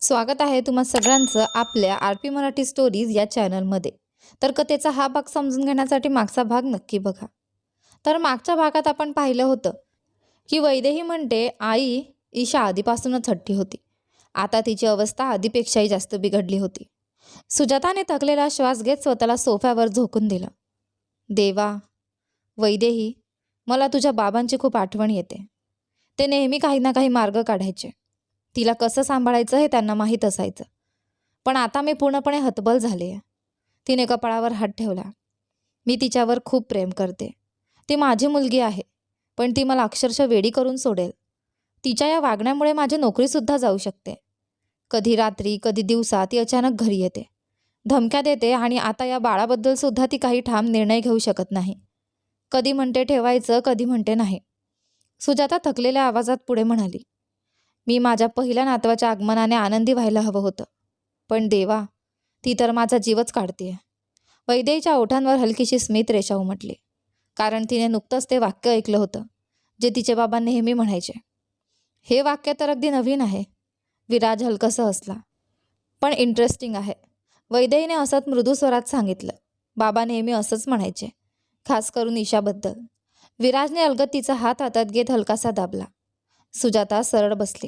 स्वागत आहे तुम्हा सगळ्यांचं आपल्या आर.पी. मराठी स्टोरीज या चॅनलमध्ये. तर कथेचा हा भाग समजून घेण्यासाठी मागचा भाग नक्की बघा. तर मागच्या भागात आपण पाहिलं होतं की वैदेही म्हणते आई ईशा आधीपासूनच हट्टी होती. आता तिची अवस्था आधीपेक्षाही जास्त बिघडली होती. सुजाताने थकलेला श्वास घेत स्वतःला सोफ्यावर झोकून दिलं. देवा, वैदेही, मला तुझ्या बाबांची खूप आठवण येते. ते नेहमी काही ना काही मार्ग काढायचे. तिला कसं सांभाळायचं हे त्यांना माहीत असायचं. पण आता मी पूर्णपणे हतबल झाले आहे. तिने कपाळावर हात ठेवला. मी तिच्यावर खूप प्रेम करते. ती माझी मुलगी आहे, पण ती मला अक्षरशः वेडी करून सोडेल. तिच्या या वागण्यामुळे माझी नोकरीसुद्धा जाऊ शकते. कधी रात्री, कधी दिवसा ती अचानक घरी येते, धमक्या देते आणि आता या बाळाबद्दल सुद्धा ती काही ठाम निर्णय घेऊ शकत नाही. कधी म्हणते ठेवायचं, कधी म्हणते नाही. सुजाता थकलेल्या आवाजात पुढे म्हणाली, मी माझ्या पहिल्या नातवाच्या आगमनाने आनंदी व्हायला हवं होतं, पण देवा, ती तर माझा जीवच काढतेय. वैदेहीच्या ओठांवर हलकीशी स्मित रेषा उमटली, कारण तिने नुकतंच ते वाक्य ऐकलं होतं जे तिचे बाबा नेहमी म्हणायचे. हे वाक्य तर अगदी नवीन आहे. विराज हलकसं हसला. पण इंटरेस्टिंग आहे, वैदेहीने हसत मृदू स्वरात सांगितलं. बाबा नेहमी असंच म्हणायचे, खास करून ईशाबद्दल. विराजने अलगद तिचा हात हातात घेत हलकासा दाबला. सुजाता सरळ बसली.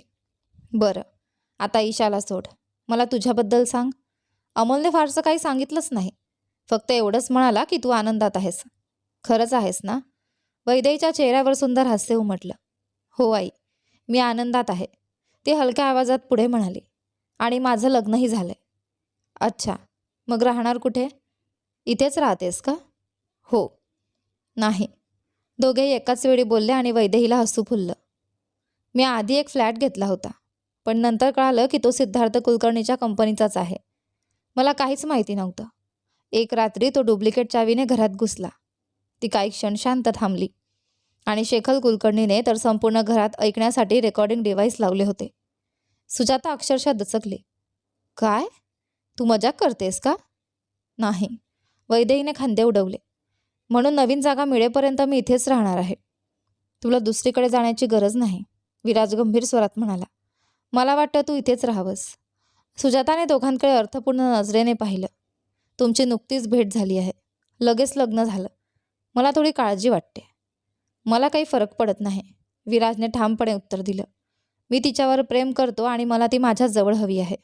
बरं, आता ईशाला सोड. मला तुझ्याबद्दल सांग. अमोलने फारसं काही सांगितलंच नाही. फक्त एवढंच म्हणाला की तू आनंदात आहेस. खरंच आहेस ना? वैदेहीच्या चेहऱ्यावर सुंदर हास्य उमटलं. हो आई, मी आनंदात आहे, ती हलक्या आवाजात पुढे म्हणाली. आणि माझं लग्नही झालंय. अच्छा, मग राहणार कुठे? इथेच राहतेस का? हो. नाही. दोघेही एकाच वेळी बोलले आणि वैदेहीला हसू फुललं. मी आधी एक फ्लॅट घेतला होता, पण नंतर कळालं की तो सिद्धार्थ कुलकर्णीच्या कंपनीचाच आहे. मला काहीच माहिती नव्हतं. एक रात्री तो डुप्लिकेट चावीने घरात घुसला. ती काही क्षण शांत थांबली आणि शेखर कुलकर्णीने तर संपूर्ण घरात ऐकण्यासाठी रेकॉर्डिंग डिव्हाइस लावले होते. सुजाता अक्षरशः दचकली. काय? तू मजाक करतेस का? नाही. वैदेहीने खांदे उडवले. म्हणून नवीन जागा मिळेपर्यंत मी इथेच राहणार आहे. तुला दुसरीकडे जाण्याची गरज नाही, विराज गंभीर स्वरात म्हणाला. मला वाटतं तू इथेच राहावंस. सुजाताने दोघांकडे अर्थपूर्ण नजरेने पाहिलं. तुमची नुकतीच भेट झाली आहे, लगेच लग्न झालं. मला थोडी काळजी वाटते. मला काही फरक पडत नाही, विराजने ठामपणे उत्तर दिलं. मी तिच्यावर प्रेम करतो आणि मला ती माझ्या जवळ हवी आहे.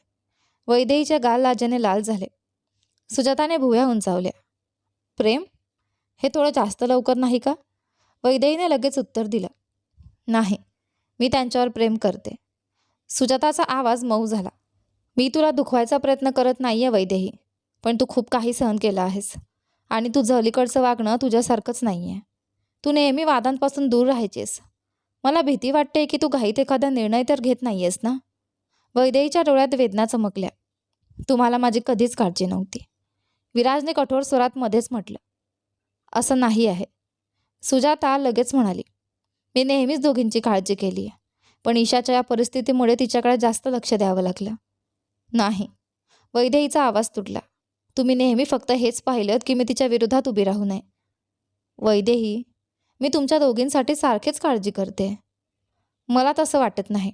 वैदेहीचे गाल लाजेने लाल झाले. सुजाताने भुवया उंचावल्या. प्रेम? हे थोडं जास्त लवकर नाही का? वैदेहीने लगेच उत्तर दिलं. नाही, मी त्यांच्यावर प्रेम करते. सुजाताचा आवाज मऊ झाला. मी तुला दुखवायचा प्रयत्न करत नाहीये वैदेही, पण तू खूप काही सहन केलं आहेस आणि तुझं अलीकडचं वागणं तुझ्यासारखंच नाही आहे. तू नेहमी वादांपासून दूर राहायचीस. मला भीती वाटते की तू घाईत एखादा निर्णय तर घेत नाहीयेस ना? वैदेहीच्या डोळ्यात वेदना चमकल्या. तुम्हाला माझी कधीच काळजी नव्हती, विराजने कठोर स्वरात मध्येच म्हटलं. असं नाही आहे, सुजाता लगेच म्हणाली. मी नेहमीच दोघींची काळजी केली आहे, पण ईशाच्या या परिस्थितीमुळे तिच्याकडे जास्त लक्ष द्यावं लागलं. नाही, वैदेहीचा आवाज तुटला. तुम्ही नेहमी फक्त हेच पाहिलं की मी तिच्या विरोधात उभी राहू नये. वैदेही, मी तुमच्या दोघींसाठी सारखेच काळजी करते. मला तसं वाटत नाही.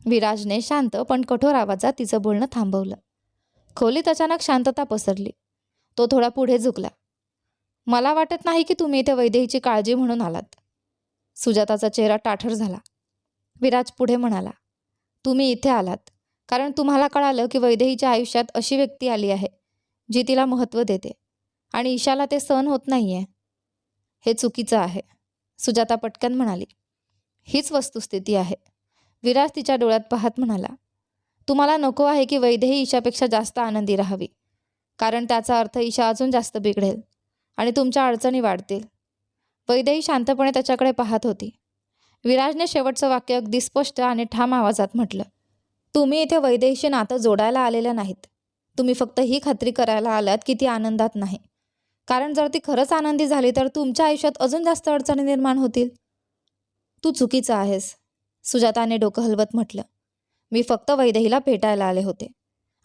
विराजने शांत पण कठोर आवाजात तिचं बोलणं थांबवलं. खोलीत अचानक शांतता पसरली. तो थोडा पुढे झुकला. मला वाटत नाही की तुम्ही इथे वैदेहीची काळजी म्हणून आलात. सुजाताचा चेहरा ताठर झाला. विराज पुढे म्हणाला. तुम्ही इथे आलात कारण तुम्हाला कळालं की वैदेहीच्या आयुष्यात अशी व्यक्ती आली आहे जी तिला महत्त्व देते आणि ईशाला ते सहन होत नाहीये. हे चुकीचं आहे, सुजाता पटकन म्हणाली. हीच वस्तुस्थिती आहे, विराज तिच्या डोळ्यात पाहत म्हणाला. तुम्हाला नको आहे की वैदेही ईशापेक्षा जास्त आनंदी राहावी, कारण त्याचा अर्थ ईशा अजून जास्त बिघडेल आणि तुमच्या अडचणी वाढतील. वैदेही शांतपणे त्याच्याकडे पाहत होती. विराजने शेवटचं वाक्य अगदी स्पष्ट आणि ठाम आवाजात म्हटलं. तुम्ही इथे वैदेहीशी नातं जोडायला आलेल्या नाहीत. तुम्ही फक्त ही खात्री करायला आलात की ती आनंदात नाही, कारण जर ती खरंच आनंदी झाली तर तुमच्या आयुष्यात अजून जास्त अडचणी निर्माण होतील. तू चुकीचं आहेस, सुजाताने डोकं हलवत म्हटलं. मी फक्त वैदेहीला भेटायला आले होते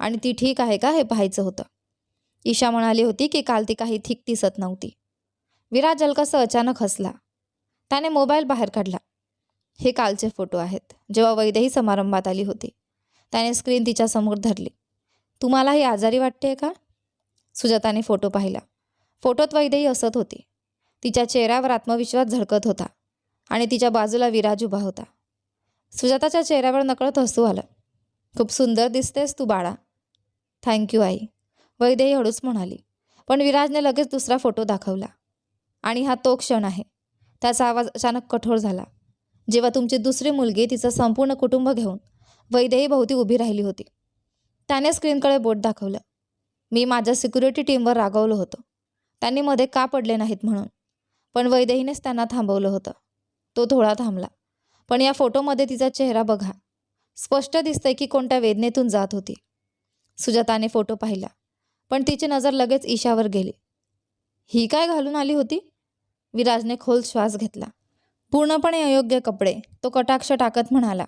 आणि ती ठीक आहे का हे पाहायचं होतं. ईशा म्हणाली होती की काल ती काही ठीक दिसत नव्हती. विराज हलकासा अचानक हसला. त्याने मोबाईल बाहेर काढला. हे कालचे फोटो आहेत, जेव्हा वैदेही समारंभात आली होती. त्याने स्क्रीन तिच्यासमोर धरली. तुम्हाला ही आजारी वाटते का? सुजाताने फोटो पाहिला. फोटोत वैदेही हसत होती. तिच्या चेहऱ्यावर आत्मविश्वास झळकत होता आणि तिच्या बाजूला विराज उभा होता. सुजाताच्या चेहऱ्यावर नकळत हसू आलं. खूप सुंदर दिसतेस तू बाळा. थँक्यू आई, वैदेही हळूच म्हणाली. पण विराजने लगेच दुसरा फोटो दाखवला. आणि हा तो क्षण आहे. त्याचा आवाज अचानक कठोर झाला, जेव्हा तुमची दुसरी मुलगी तिचं संपूर्ण कुटुंब घेऊन वैदेही भोवती उभी राहिली होती. त्याने स्क्रीनकडे बोट दाखवलं. मी माझ्या सिक्युरिटी टीमवर रागावलो होतो, त्यांनी मध्ये का पडले नाहीत म्हणून. पण वैदेहीनेच त्यांना थांबवलं होतं. तो थोडा थांबला. पण या फोटोमध्ये तिचा चेहरा बघा. स्पष्ट दिसतंय की कोणत्या वेदनेतून जात होती. सुजाताने फोटो पाहिला, पण तिची नजर लगेच ईशावर गेली. ही काय घालून आली होती? विराजने खोल श्वास घेतला. पूर्णपणे अयोग्य कपडे, तो कटाक्ष टाकत म्हणाला.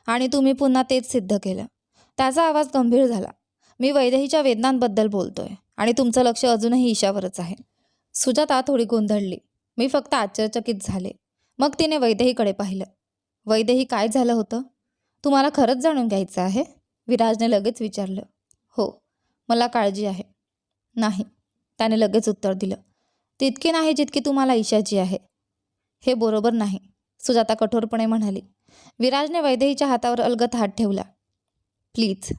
आणि तुम्ही पुन्हा तेच सिद्ध केलं. त्याचा आवाज गंभीर झाला. मी वैदेहीच्या वेदनांबद्दल बोलतोय आणि तुमचं लक्ष अजूनही ईशावरच आहे. सुजाता थोडी गोंधळली. मी फक्त आश्चर्यचकित झाले. मग तिने वैदेहीकडे पाहिलं. वैदेही, काय झालं होतं? तुम्हाला खरंच जाणून घ्यायचं आहे? विराजने लगेच विचारलं. हो, मला काळजी आहे. नाही, त्याने लगेच उत्तर दिलं. तितकी नाही जितकी तुम्हाला ईशाची आहे. हे बरोबर नाही, सुजाता कठोरपणे म्हणाली. विराजने वैदेहीच्या हातावर अलगद हात ठेवला. प्लीज,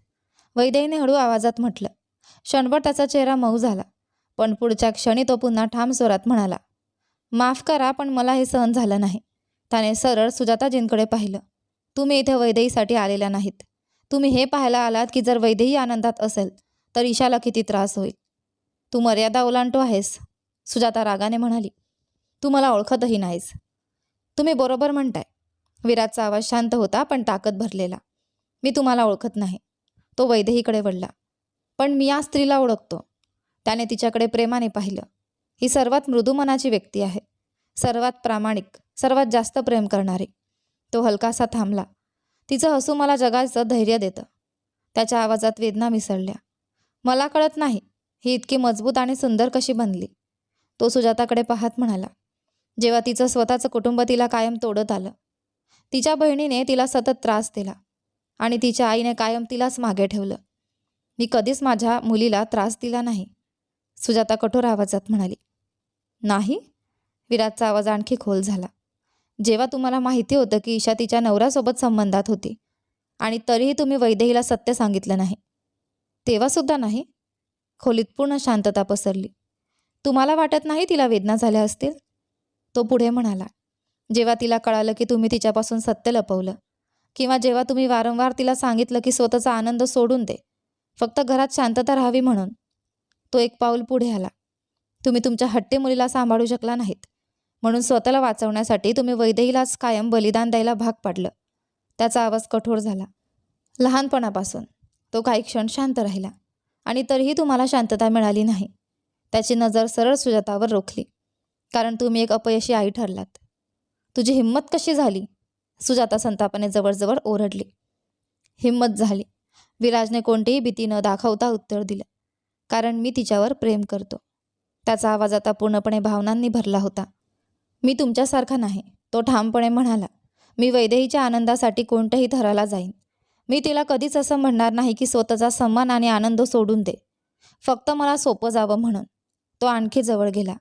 वैदेहीने हळू आवाजात म्हटलं. क्षणभर त्याचा चेहरा मऊ झाला, पण पुढच्या क्षणी तो पुन्हा ठाम स्वरात म्हणाला. माफ करा, पण मला हे सहन झालं नाही. त्याने सरळ सुजाताजींकडे पाहिलं. तुम्ही इथे वैदेहीसाठी आलेल्या नाहीत. तुम्ही हे पाहायला आलात की जर वैदेही आनंदात असेल तर ईशाला किती त्रास होईल. तू मर्यादा ओलांडतो आहेस, सुजाता रागाने म्हणाली. तू मला ओळखतही नाहीस. तुम्ही बरोबर म्हणताय. विराजचा आवाज शांत होता पण ताकद भरलेला. मी तुम्हाला ओळखत नाही. तो वैदेहीकडे वळला. पण मी या स्त्रीला ओळखतो. त्याने तिच्याकडे प्रेमाने पाहिलं. ही सर्वात मृदू मनाची व्यक्ती आहे, सर्वात प्रामाणिक, सर्वात जास्त प्रेम करणारी. तो हलकासा थांबला. तिचं हसू मला जगाचं धैर्य देतं. त्याच्या आवाजात वेदना मिसळल्या. मला कळत नाही ही इतकी मजबूत आणि सुंदर कशी बनली. तो सुजाताकडे पाहत म्हणाला. जेव्हा तिचं स्वतःचं कुटुंब तिला कायम तोडत आलं, तिच्या बहिणीने तिला सतत त्रास दिला आणि तिच्या आईने कायम तिलाच मागे ठेवलं. मी कधीच माझ्या मुलीला त्रास दिला नाही, सुजाता कठोर आवाजात म्हणाली. नाही? विराजचा आवाज आणखी खोल झाला. जेव्हा तुम्हाला माहिती होतं की ईशा तिच्या नवऱ्यासोबत संबंधात होती आणि तरीही तुम्ही वैदेहीला सत्य सांगितलं नाही, तेव्हा सुद्धा नाही? खोलीत पूर्ण शांतता पसरली. तुम्हाला वाटत नाही तिला वेदना झाल्या असतील? तो पुढे म्हणाला. जेव्हा तिला कळालं की तुम्ही तिच्यापासून सत्य लपवलं, किंवा जेव्हा तुम्ही वारंवार तिला सांगितलं की स्वतःचा आनंद सोडून दे, फक्त घरात शांतता राहावी म्हणून. तो एक पाऊल पुढे आला. तुम्ही तुमच्या हट्टी मुलीला सांभाळू शकला नाहीत, म्हणून स्वतःला वाचवण्यासाठी तुम्ही वैदेहीलाच कायम बलिदान द्यायला भाग पाडलं. त्याचा आवाज कठोर झाला. लहानपणापासून तो काही क्षण शांत राहिला आणि तरीही तुम्हाला शांतता मिळाली नाही. त्याची नजर सरळ सुजातावर रोखली. कारण तुम्ही एक अपयशी आई ठरलात. तुझी हिंमत कशी झाली? सुजाता संतापाने जवळजवळ ओरडली. हिंमत झाली, विराजने कोणतीही भीती न दाखवता उत्तर दिलं. कारण मी तिच्यावर प्रेम करतो. त्याचा आवाज आता पूर्णपणे भावनांनी भरला होता. मी तुमच्यासारखा नाही, तो ठामपणे म्हणाला. मी वैदेहीच्या आनंदासाठी कोणत्याही थराला जाईन. मी तिला कधीच असं म्हणणार नाही की स्वतःचा सन्मान आणि आनंद सोडून दे, फक्त मला सोपं जावं म्हणून. तो आणखी जवळ गेला.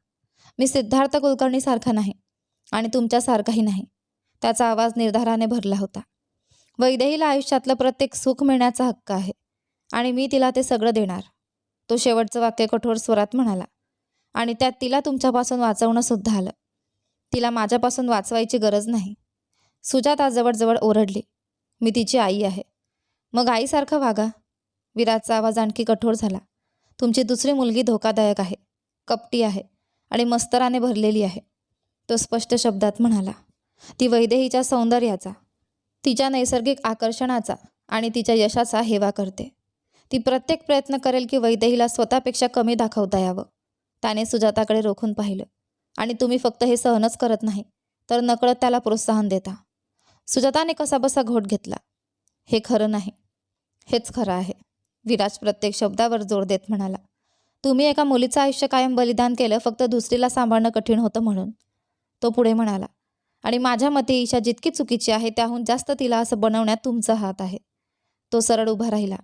मी सिद्धार्थ कुलकर्णीसारखा नाही आणि तुमच्यासारखाही नाही. त्याचा आवाज निर्धाराने भरला होता. वैदेहीला आयुष्यातलं प्रत्येक सुख मिळण्याचा हक्क आहे आणि मी तिला ते सगळं देणार. तो शेवटचं वाक्य कठोर स्वरात म्हणाला. आणि त्यात तिला तुमच्यापासून वाचवणं सुद्धा आलं. तिला माझ्यापासून वाचवायची गरज नाही. सुजाता जवळजवळ ओरडली. मी तिची आई आहे. मग आईसारखं वागा. विराजचा आवाज आणखी कठोर झाला. तुमची दुसरी मुलगी धोकादायक आहे, कपटी आहे आणि मस्तराने भरलेली आहे. तो स्पष्ट शब्दात म्हणाला. ती वैदेहीच्या सौंदर्याचा, तिच्या नैसर्गिक आकर्षणाचा आणि तिच्या यशाचा हेवा करते. ती प्रत्येक प्रयत्न करेल की वैदेहीला स्वतःपेक्षा कमी दाखवता यावं. त्याने सुजाताकडे रोखून पाहिलं. आणि तुम्ही फक्त हे सहनच करत नाही, तर नकळत त्याला प्रोत्साहन देता. सुजाताने कसाबसा घोट घेतला. हे खरं नाही. हेच खरं आहे, विराज प्रत्येक शब्दावर जोर देत म्हणाला. तुम्ही एका मुलीचं आयुष्य कायम बलिदान केलं फक्त दुसरीला सांभाळणं कठीण होतं म्हणून. तो पुढे म्हणाला. आणि माझ्या मते ईशा जितकी चुकीची आहे त्याहून जास्त तिला असं बनवण्यात तुमचा हात आहे. तो सरळ उभा राहिला.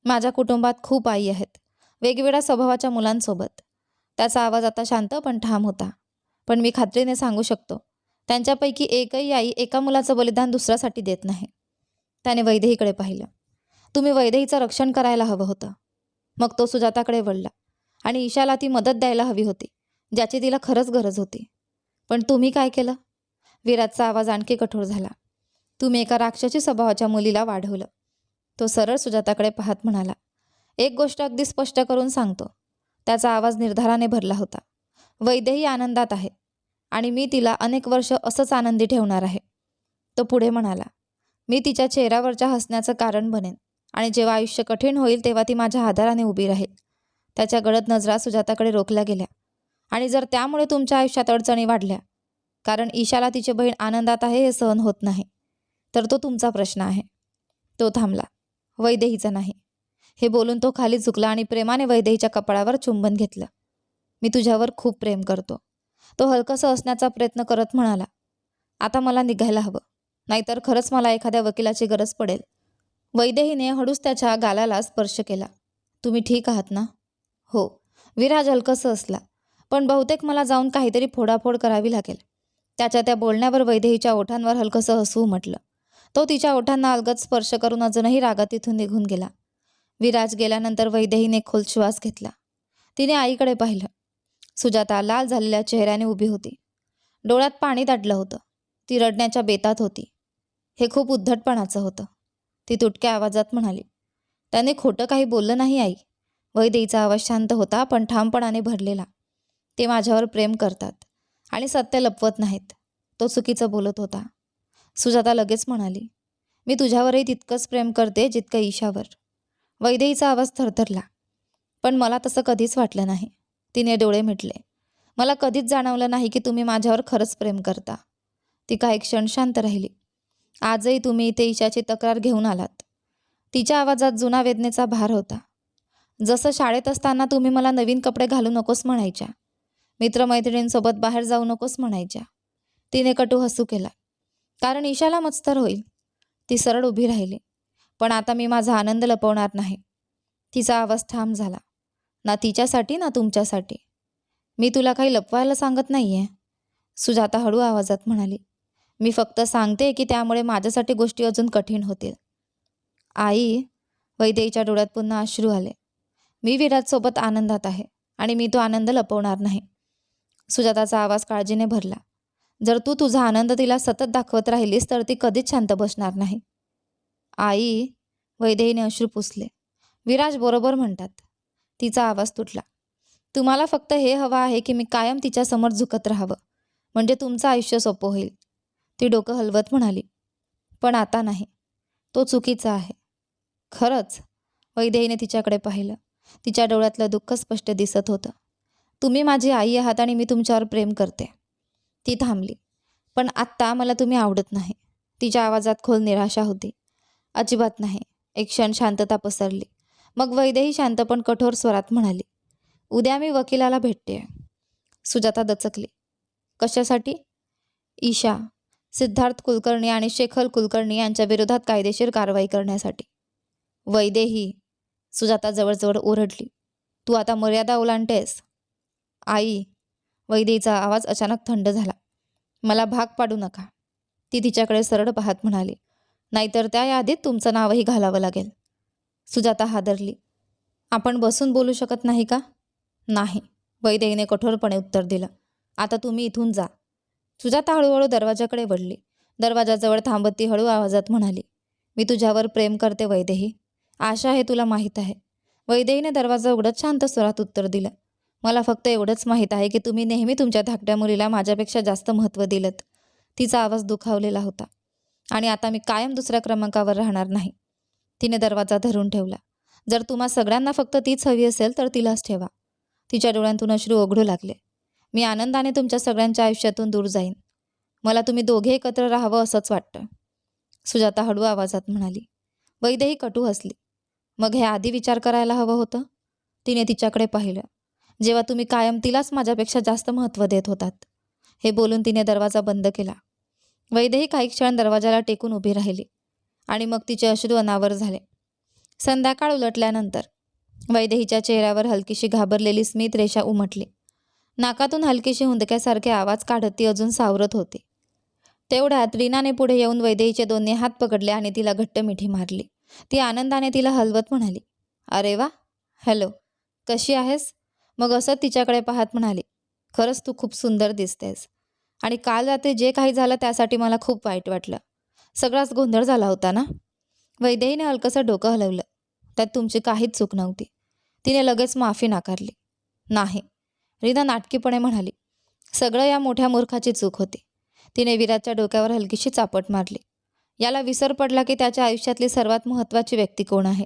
माझ्या कुटुंबात खूप आई आहेत, वेगवेगळ्या स्वभावाच्या मुलांसोबत. त्याचा आवाज आता शांत पण ठाम होता. पण मी खात्रीने सांगू शकतो, त्यांच्यापैकी एकही आई एका मुलाचं बलिदान दुसऱ्यासाठी देत नाही. त्याने वैदेहीकडे पाहिलं. तुम्ही वैदेहीचं रक्षण करायला हवं होतं. मग तो सुजाताकडे वळला आणि ईशाला ती मदत द्यायला हवी होती, ज्याची तिला खरंच गरज होती. पण तुम्ही काय केलं? विराजचा आवाज आणखी कठोर झाला. तुम्ही एका राक्षसी स्वभावाच्या मुलीला वाढवलं. तो सरळ सुजाताकडे पाहत म्हणाला. एक गोष्ट अगदी स्पष्ट करून सांगतो. त्याचा आवाज निर्धाराने भरला होता. वैदेही आनंदात आहे आणि मी तिला अनेक वर्ष असंच आनंदी ठेवणार आहे. तो पुढे म्हणाला, मी तिच्या चेहऱ्यावरच्या हसण्याचं कारण बनेन आणि जेव्हा आयुष्य कठीण होईल तेव्हा ती माझ्या आधाराने उभी राहील. त्याच्या गडद नजरा सुजाताकडे रोखल्या गेल्या. आणि जर त्यामुळे तुमच्या आयुष्यात अडचणी वाढल्या, कारण ईशाला तिची बहीण आनंदात आहे हे सहन होत नाही, तर तो तुमचा प्रश्न आहे. तो थांबला. वैदेहीचा नाही. हे बोलून तो खाली झुकला आणि प्रेमाने वैदेहीच्या कपाळावर चुंबन घेतलं. मी तुझ्यावर खूप प्रेम करतो. तो हलकंसं असण्याचा प्रयत्न करत म्हणाला. आता मला निघायला हवं, नाहीतर खरंच मला एखाद्या वकिलाची गरज पडेल. वैदेहीने हळूच त्याच्या गालाला स्पर्श केला. तुम्ही ठीक आहात ना? हो. विराज हलकंसं असला. पण बहुतेक मला जाऊन काहीतरी फोडाफोड करावी लागेल. त्याच्या त्या बोलण्यावर वैदेहीच्या ओठांवर हलकंसं हसू उमटलं. तो तिच्या ओठांना अलगद स्पर्श करून अजूनही रागात तिथून निघून गेला. विराज गेल्यानंतर वैदेहीने खोल श्वास घेतला. तिने आईकडे पाहिलं. सुजाता लाल झालेल्या चेहऱ्याने उभी होती. डोळ्यात पाणी दाटलं होतं. ती रडण्याच्या बेतात होती. हे खूप उद्धटपणाचं होतं. ती तुटक्या आवाजात म्हणाली. त्याने खोटं काही बोललं नाही आई. वैदेहीचा आवाज शांत होता पण ठामपणाने भरलेला. ते माझ्यावर प्रेम करतात आणि सत्य लपवत नाहीत. तो चुकीचं बोलत होता. सुजाता लगेच म्हणाली, मी तुझ्यावरही तितकंच प्रेम करते जितकं ईशावर. वैदेहीचा आवाज थरथरला. पण मला तसं कधीच वाटलं नाही. तिने डोळे मिटले. मला कधीच जाणवलं नाही की तुम्ही माझ्यावर खरंच प्रेम करता. ती काही क्षण शांत राहिली. आजही तुम्ही इथे ईशाची तक्रार घेऊन आलात. तिच्या आवाजात जुना वेदनेचा भार होता. जसं शाळेत असताना तुम्ही मला नवीन कपडे घालू नकोस म्हणायच्या, मित्रमैत्रिणींसोबत बाहेर जाऊ नकोस म्हणायच्या. तिने कटू हसू केला. कारण ईशाला मत्सर होईल. ती सरळ उभी राहिली. पण आता मी माझा आनंद लपवणार नाही. तिचा आवाज ठाम झाला. ना तिच्यासाठी ना तुमच्यासाठी. मी तुला काही लपवायला सांगत नाहीये. सुजाता हळू आवाजात म्हणाली. मी फक्त सांगते की त्यामुळे माझ्यासाठी गोष्टी अजून कठीण होतील. आई, वैदेहीच्या डोळ्यात पुन्हा अश्रू आले. मी विराजसोबत आनंदात आहे आणि मी तो आनंद लपवणार नाही. सुजाताचा आवाज काळजीने भरला. जर तू तुझा आनंद तिला सतत दाखवत राहिलीस तर ती कधीच शांत बसणार नाही. आई, वैदेहीने अश्रू पुसले. विराज बरोबर म्हणतात. तिचा आवाज तुटला. तुम्हाला फक्त हे हवं आहे की मी कायम तिच्यासमोर झुकत राहावं, म्हणजे तुमचं आयुष्य सोपं होईल. ती डोकं हलवत म्हणाली. पण आता नाही. तो चुकीचा आहे. खरंच? वैदेहीने तिच्याकडे पाहिलं. तिच्या डोळ्यातलं दुःख स्पष्ट दिसत होतं. तुम्ही माझी आई आहात आणि मी तुमच्यावर प्रेम करते. ती थांबली. पण आत्ता मला तुम्ही आवडत नाही. तिच्या आवाजात खोल निराशा होती. अजिबात नाही. एक क्षण शांतता पसरली. मग वैदेही शांत पण कठोर स्वरात म्हणाली. उद्या मी वकिलाला भेटते. सुजाता दचकली. कशासाठी? ईशा, सिद्धार्थ कुलकर्णी आणि शेखर कुलकर्णी यांच्या विरोधात कायदेशीर कारवाई करण्यासाठी. वैदेही, सुजाता जवळजवळ ओरडली. तू आता मर्यादा ओलांडतेस. आई, वैदेहीचा आवाज अचानक थंड झाला. मला भाग पाडू नका. ती तिच्याकडे सरळ पाहत म्हणाली. नाहीतर त्या यादीत तुमचं नावही घालावं लागेल. सुजाता हादरली. आपण बसून बोलू शकत नाही का? नाही, वैदेहीने कठोरपणे उत्तर दिलं. आता तुम्ही इथून जा. सुजाता हळूहळू दरवाजाकडे वळली. दरवाजाजवळ थांबत ती हळू आवाजात म्हणाली. मी तुझ्यावर प्रेम करते वैदेही. आशा हे तुला माहीत आहे. वैदेहीने दरवाजा उघडत शांत स्वरात उत्तर दिलं. मला फक्त एवढंच माहीत आहे की तुम्ही नेहमी तुमच्या धाकट्या मुलीला माझ्यापेक्षा जास्त महत्त्व दिलंत. तिचा आवाज दुखावलेला होता. आणि आता मी कायम दुसऱ्या क्रमांकावर राहणार नाही. तिने दरवाजा धरून ठेवला. जर तुम्हा सगळ्यांना फक्त तीच हवी असेल तर तिलाच ठेवा. तिच्या डोळ्यांतून अश्रू ओघळू लागले. मी आनंदाने तुमच्या सगळ्यांच्या आयुष्यातून दूर जाईन. मला तुम्ही दोघे एकत्र राहावं असंच वाटतं. सुजाता हळू आवाजात म्हणाली. वैदेही कटू हसली. मग हे आधी विचार करायला हवं होतं. तिने तिच्याकडे पाहिलं. जेव्हा तुम्ही कायम तिलाच माझ्यापेक्षा जास्त महत्त्व देत होतात. हे बोलून तिने दरवाजा बंद केला. वैदेही काही क्षण दरवाजाला टेकून उभी राहिली आणि मग तिचे अश्रू अनावर झाले. संध्याकाळ उलटल्यानंतर वैदेहीच्या चेहऱ्यावर हलकीशी घाबरलेली स्मित रेषा उमटली. नाकातून हलकीशी हुंदक्यासारखे आवाज काढत ती अजून सावरत होती. तेवढ्यात रीनाने पुढे येऊन वैदेहीचे दोन्ही हात पकडले आणि तिला घट्ट मिठी मारली. ती आनंदाने तिला हलवत म्हणाली, अरे वा, हॅलो, कशी आहेस? मग असं तिच्याकडे पाहत म्हणाली, खरंच तू खूप सुंदर दिसतेस. आणि काल रात्री जे काही झालं त्यासाठी मला खूप वाईट वाटलं. सगळाच गोंधळ झाला होता ना? वैदेहीने हलकंसं डोकं हलवलं. त्यात तुमची काहीच चूक नव्हती. तिने लगेच माफी नाकारली. नाही, रीना नाटकीपणे म्हणाली, सगळं या मोठ्या मूर्खाची चूक होती. तिने विराजच्या डोक्यावर हलकीशी चापट मारली. याला विसर पडला की त्याच्या आयुष्यातली सर्वात महत्त्वाची व्यक्ती कोण आहे.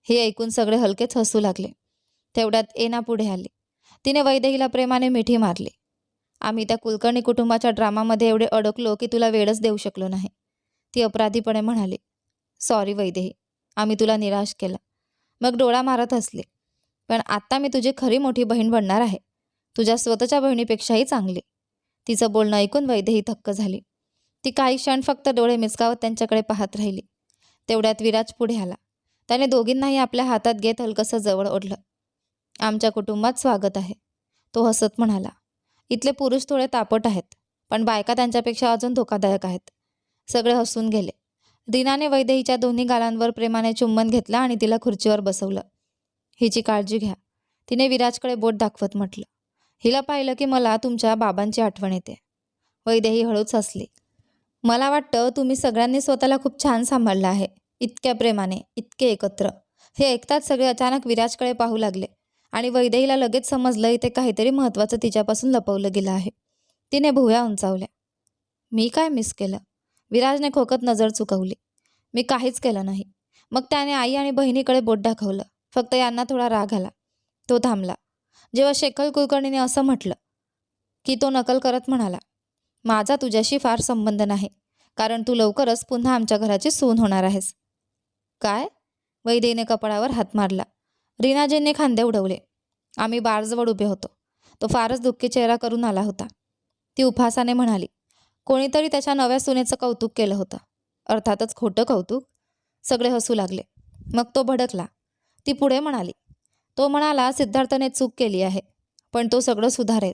हे ऐकून सगळे हलकेच हसू लागले. तेवढ्यात एना पुढे आली. तिने वैदेहीला प्रेमाने मिठी मारली. आम्ही त्या कुलकर्णी कुटुंबाच्या ड्रामामध्ये एवढे अडकलो की तुला वेळच देऊ शकलो नाही. ती अपराधीपणे म्हणाली, सॉरी वैदेही, आम्ही तुला निराश केलं. मग डोळा मारत हसले. पण आत्ता मी तुझी खरी मोठी बहीण बनणार आहे. तुझ्या स्वतःच्या बहिणीपेक्षाही चांगली. तिचं बोलणं ऐकून वैदेही थक्क झाली. ती काही क्षण फक्त डोळे मिचकावत त्यांच्याकडे पाहत राहिली. तेवढ्यात विराज पुढे आला. त्याने दोघींनाही आपल्या हातात घेत हलकंसं जवळ ओढलं. आमच्या कुटुंबात स्वागत आहे, तो हसत म्हणाला. इथले पुरुष थोडे तापट आहेत, पण बायका त्यांच्यापेक्षा अजून धोकादायक आहेत. सगळे हसून गेले. रीनाने वैदेहीच्या दोन्ही गालांवर प्रेमाने चुंबन घेतलं आणि तिला खुर्चीवर बसवलं. हिची काळजी घ्या, तिने विराजकडे बोट दाखवत म्हटलं. हिला पाहिलं की मला तुमच्या बाबांची आठवण येते. वैदेही हळूच हसली. मला वाटतं तुम्ही सगळ्यांनी स्वतःला खूप छान सांभाळलं आहे. इतक्या प्रेमाने, इतके एकत्र. हे ऐकताच सगळे अचानक विराजकडे पाहू लागले आणि वैदेहीला लगेच समजलं इथे काहीतरी महत्त्वाचं तिच्यापासून लपवलं गेलं आहे. तिने भुवया उंचावल्या. मी काय मिस केलं? विराजने खोकत नजर चुकवली. मी काहीच केलं नाही. मग त्याने आई आणि बहिणीकडे बोट दाखवलं. फक्त यांना थोडा राग आला. तो थांबला. जेव्हा शेखर कुलकर्णीने असं म्हटलं की तो नकल करत म्हणाला, माझा तुझ्याशी फार संबंध नाही, कारण तू लवकरच पुन्हा आमच्या घराची सून होणार आहेस. काय? वैदेहीने कपाळावर हात मारला. रीनाजींनी खांदे उडवले. आम्ही बारजवळ उभे होतो. तो फारच दुःखी चेहरा करून आला होता. ती उपहासाने म्हणाली, कोणीतरी त्याच्या नव्या सुनेचं कौतुक केलं होतं. अर्थातच खोटं कौतुक. सगळे हसू लागले. मग तो भडकला. ती पुढे म्हणाली, तो म्हणाला सिद्धार्थने चूक केली आहे, पण तो सगळं सुधारेल.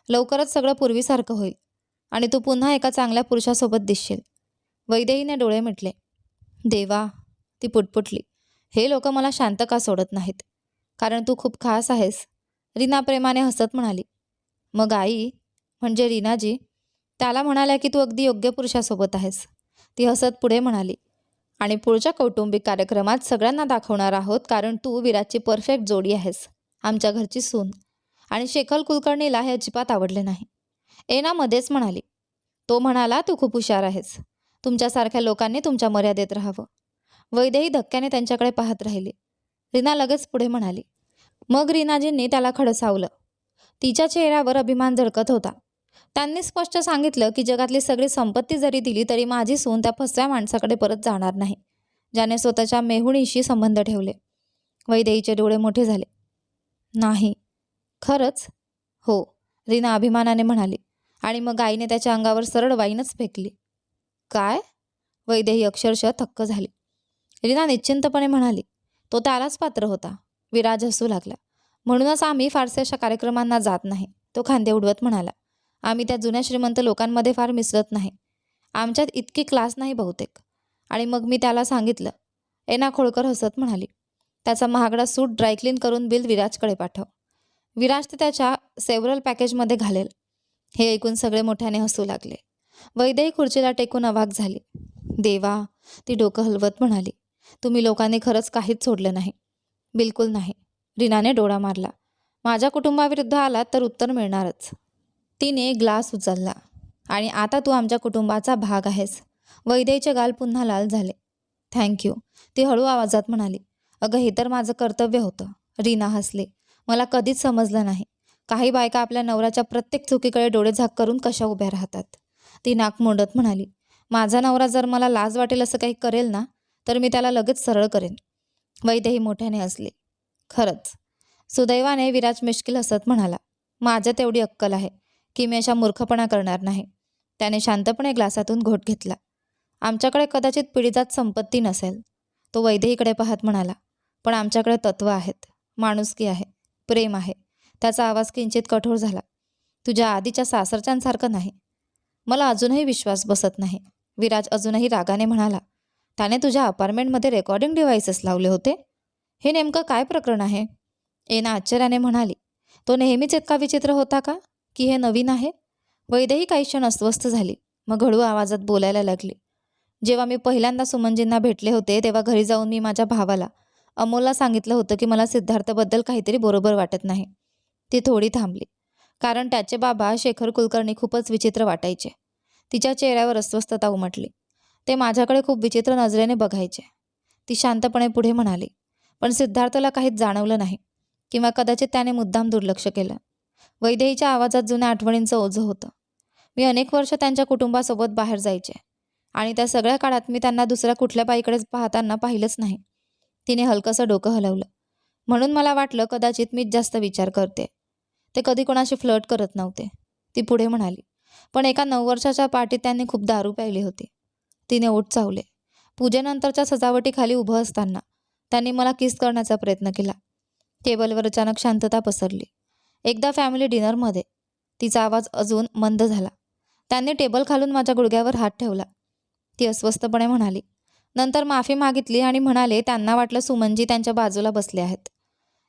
लवकरच सगळं पूर्वीसारखं होईल आणि तू पुन्हा एका चांगल्या पुरुषासोबत दिसशील. वैदेहीने डोळे मिटले. देवा, ती पुटपुटली. हे लोक मला शांत का सोडत नाहीत? कारण तू खूप खास आहेस. रीना प्रेमाने हसत म्हणाली. मग आई, म्हणजे रीनाजी, त्याला म्हणाल्या की तू अगदी योग्य पुरुषासोबत आहेस. ती हसत पुढे म्हणाली, आणि पुढच्या कौटुंबिक कार्यक्रमात सगळ्यांना दाखवणार आहोत, कारण तू विराजची परफेक्ट जोडी आहेस, आमच्या घरची सून. आणि शेखर कुलकर्णीला हे अजिबात आवडले नाही. एना मध्येच म्हणाली, तो म्हणाला तू खूप हुशार आहेस. तुमच्यासारख्या लोकांनी तुमच्या मर्यादेत राहावं. वैदेही धक्क्याने त्यांच्याकडे पाहत राहिली. रीना लगेच पुढे म्हणाली. मग रीनाजींनी त्याला खडसावलं. तिच्या चेहऱ्यावर अभिमान झळकत होता. त्यांनी स्पष्ट सांगितलं की जगातली सगळी संपत्ती जरी दिली तरी माझी सून त्या फसव्या माणसाकडे परत जाणार नाही, ज्याने स्वतःच्या मेहुणीशी संबंध ठेवले. वैदेहीचे डोळे मोठे झाले. नाही, खरंच? हो, रीना अभिमानाने म्हणाली. आणि मग आईने त्याच्या अंगावर सरळ वाईनच फेकली. काय? वैदेही अक्षरशः थक्क झाली. रीना निश्चिंतपणे म्हणाली, तो त्यालाच पात्र होता. विराज हसू लागला. म्हणूनच आम्ही फारसे अशा कार्यक्रमांना जात नाही. तो खांदे उडवत म्हणाला, आम्ही त्या जुन्या श्रीमंत लोकांमध्ये फार मिसळत नाही. आमच्यात इतकी क्लास नाही बहुतेक. आणि मग मी त्याला सांगितलं. एना खोडकर हसत म्हणाली, त्याचा महागडा सूट ड्रायक्लीन करून बिल विराजकडे पाठव. विराज ते त्याच्या सेव्हरल पॅकेजमध्ये घालेल. हे ऐकून सगळे मोठ्याने हसू लागले. वैदेही खुर्चीला टेकून अवाक झाली. देवा, ती डोकं हलवत म्हणाली, तुम्ही लोकांनी खरंच काहीच सोडलं नाही. बिलकुल नाही. रीनाने डोळा मारला. माझ्या कुटुंबाविरुद्ध आलात तर उत्तर मिळणारच. तिने ग्लास उचलला. आणि आता तू आमच्या कुटुंबाचा भाग आहेस. वैदेहीचे गाल पुन्हा लाल झाले. थँक्यू, ती हळू आवाजात म्हणाली. अगं, हे तर माझं कर्तव्य होतं. रीना हसली. मला कधीच समजलं नाही. काही बायका आपल्या नवऱ्याच्या प्रत्येक चुकीकडे डोळेझाक करून कशा उभ्या राहतात. ती नाक मोडत म्हणाली, माझा नवरा जर मला लाज वाटेल असं काही करेल ना, तर मी त्याला लगेच सरळ करेन. वैदेही मोठ्याने हसली. खरंच? सुदैवाने विराज मिश्किल हसत म्हणाला, माझ्यात एवढी अक्कल आहे की मी अशा मूर्खपणा करणार नाही. त्याने शांतपणे ग्लासातून घोट घेतला. आमच्याकडे कदाचित पिढीजात संपत्ती नसेल, तो वैदेहीकडे पाहत म्हणाला, पण आमच्याकडे तत्त्व आहेत, माणुसकी आहे, प्रेम आहे. त्याचा आवाज किंचित कठोर झाला. तुझ्या आधीच्या सासरच्यांसारखं नाही. मला अजूनही विश्वास बसत नाही. विराज अजूनही रागाने म्हणाला, त्याने तुझ्या अपार्टमेंटमध्ये रेकॉर्डिंग डिव्हाइसेस लावले होते? हे नेमकं काय प्रकरण आहे? एना आश्चर्याने म्हणाली, तो नेहमीच इतका विचित्र होता का, की हे नवीन आहे? वैदेही काही क्षण अस्वस्थ झाली. मग हळू आवाजात बोलायला लागली. जेव्हा मी पहिल्यांदा सुमनजींना भेटले होते तेव्हा घरी जाऊन मी माझ्या भावाला अमोलला सांगितलं होतं की मला सिद्धार्थबद्दल काहीतरी बरोबर वाटत नाही. ती थोडी थांबली, कारण त्याचे बाबा शेखर कुलकर्णी खूपच विचित्र वाटायचे. तिच्या चेहऱ्यावर अस्वस्थता उमटली. ते माझ्याकडे खूप विचित्र नजरेने बघायचे. ती शांतपणे पुढे म्हणाली, पण सिद्धार्थला काहीच जाणवलं नाही, किंवा कदाचित त्याने मुद्दाम दुर्लक्ष केलं. वैदेहीच्या आवाजात जुन्या आठवणींचं ओझं होतं. मी अनेक वर्ष त्यांच्या कुटुंबासोबत बाहेर जायचे आणि त्या सगळ्या काळात मी त्यांना दुसऱ्या कुठल्या बाईकडे पाहताना पाहिलंच नाही. तिने हलकंसं डोकं हलवलं. म्हणून मला वाटलं कदाचित मीच जास्त विचार करते. ते कधी कोणाशी फ्लर्ट करत नव्हते. ती पुढे म्हणाली, पण एका 9 वर्षाच्या पार्टीत त्यांनी खूप दारू प्यायली होती. तिने ओठ चावले. पूजेनंतरच्या सजावटीखाली उभं असताना त्यांनी मला किस करण्याचा प्रयत्न केला. टेबलवर अचानक शांतता पसरली. एकदा फॅमिली डिनरमध्ये तिचा आवाज अजून मंद झाला. त्यांनी टेबल खालून माझ्या गुडघ्यावर हात ठेवला. ती अस्वस्थपणे म्हणाली. नंतर माफी मागितली आणि म्हणाले त्यांना वाटलं सुमनजी त्यांच्या बाजूला बसले आहेत.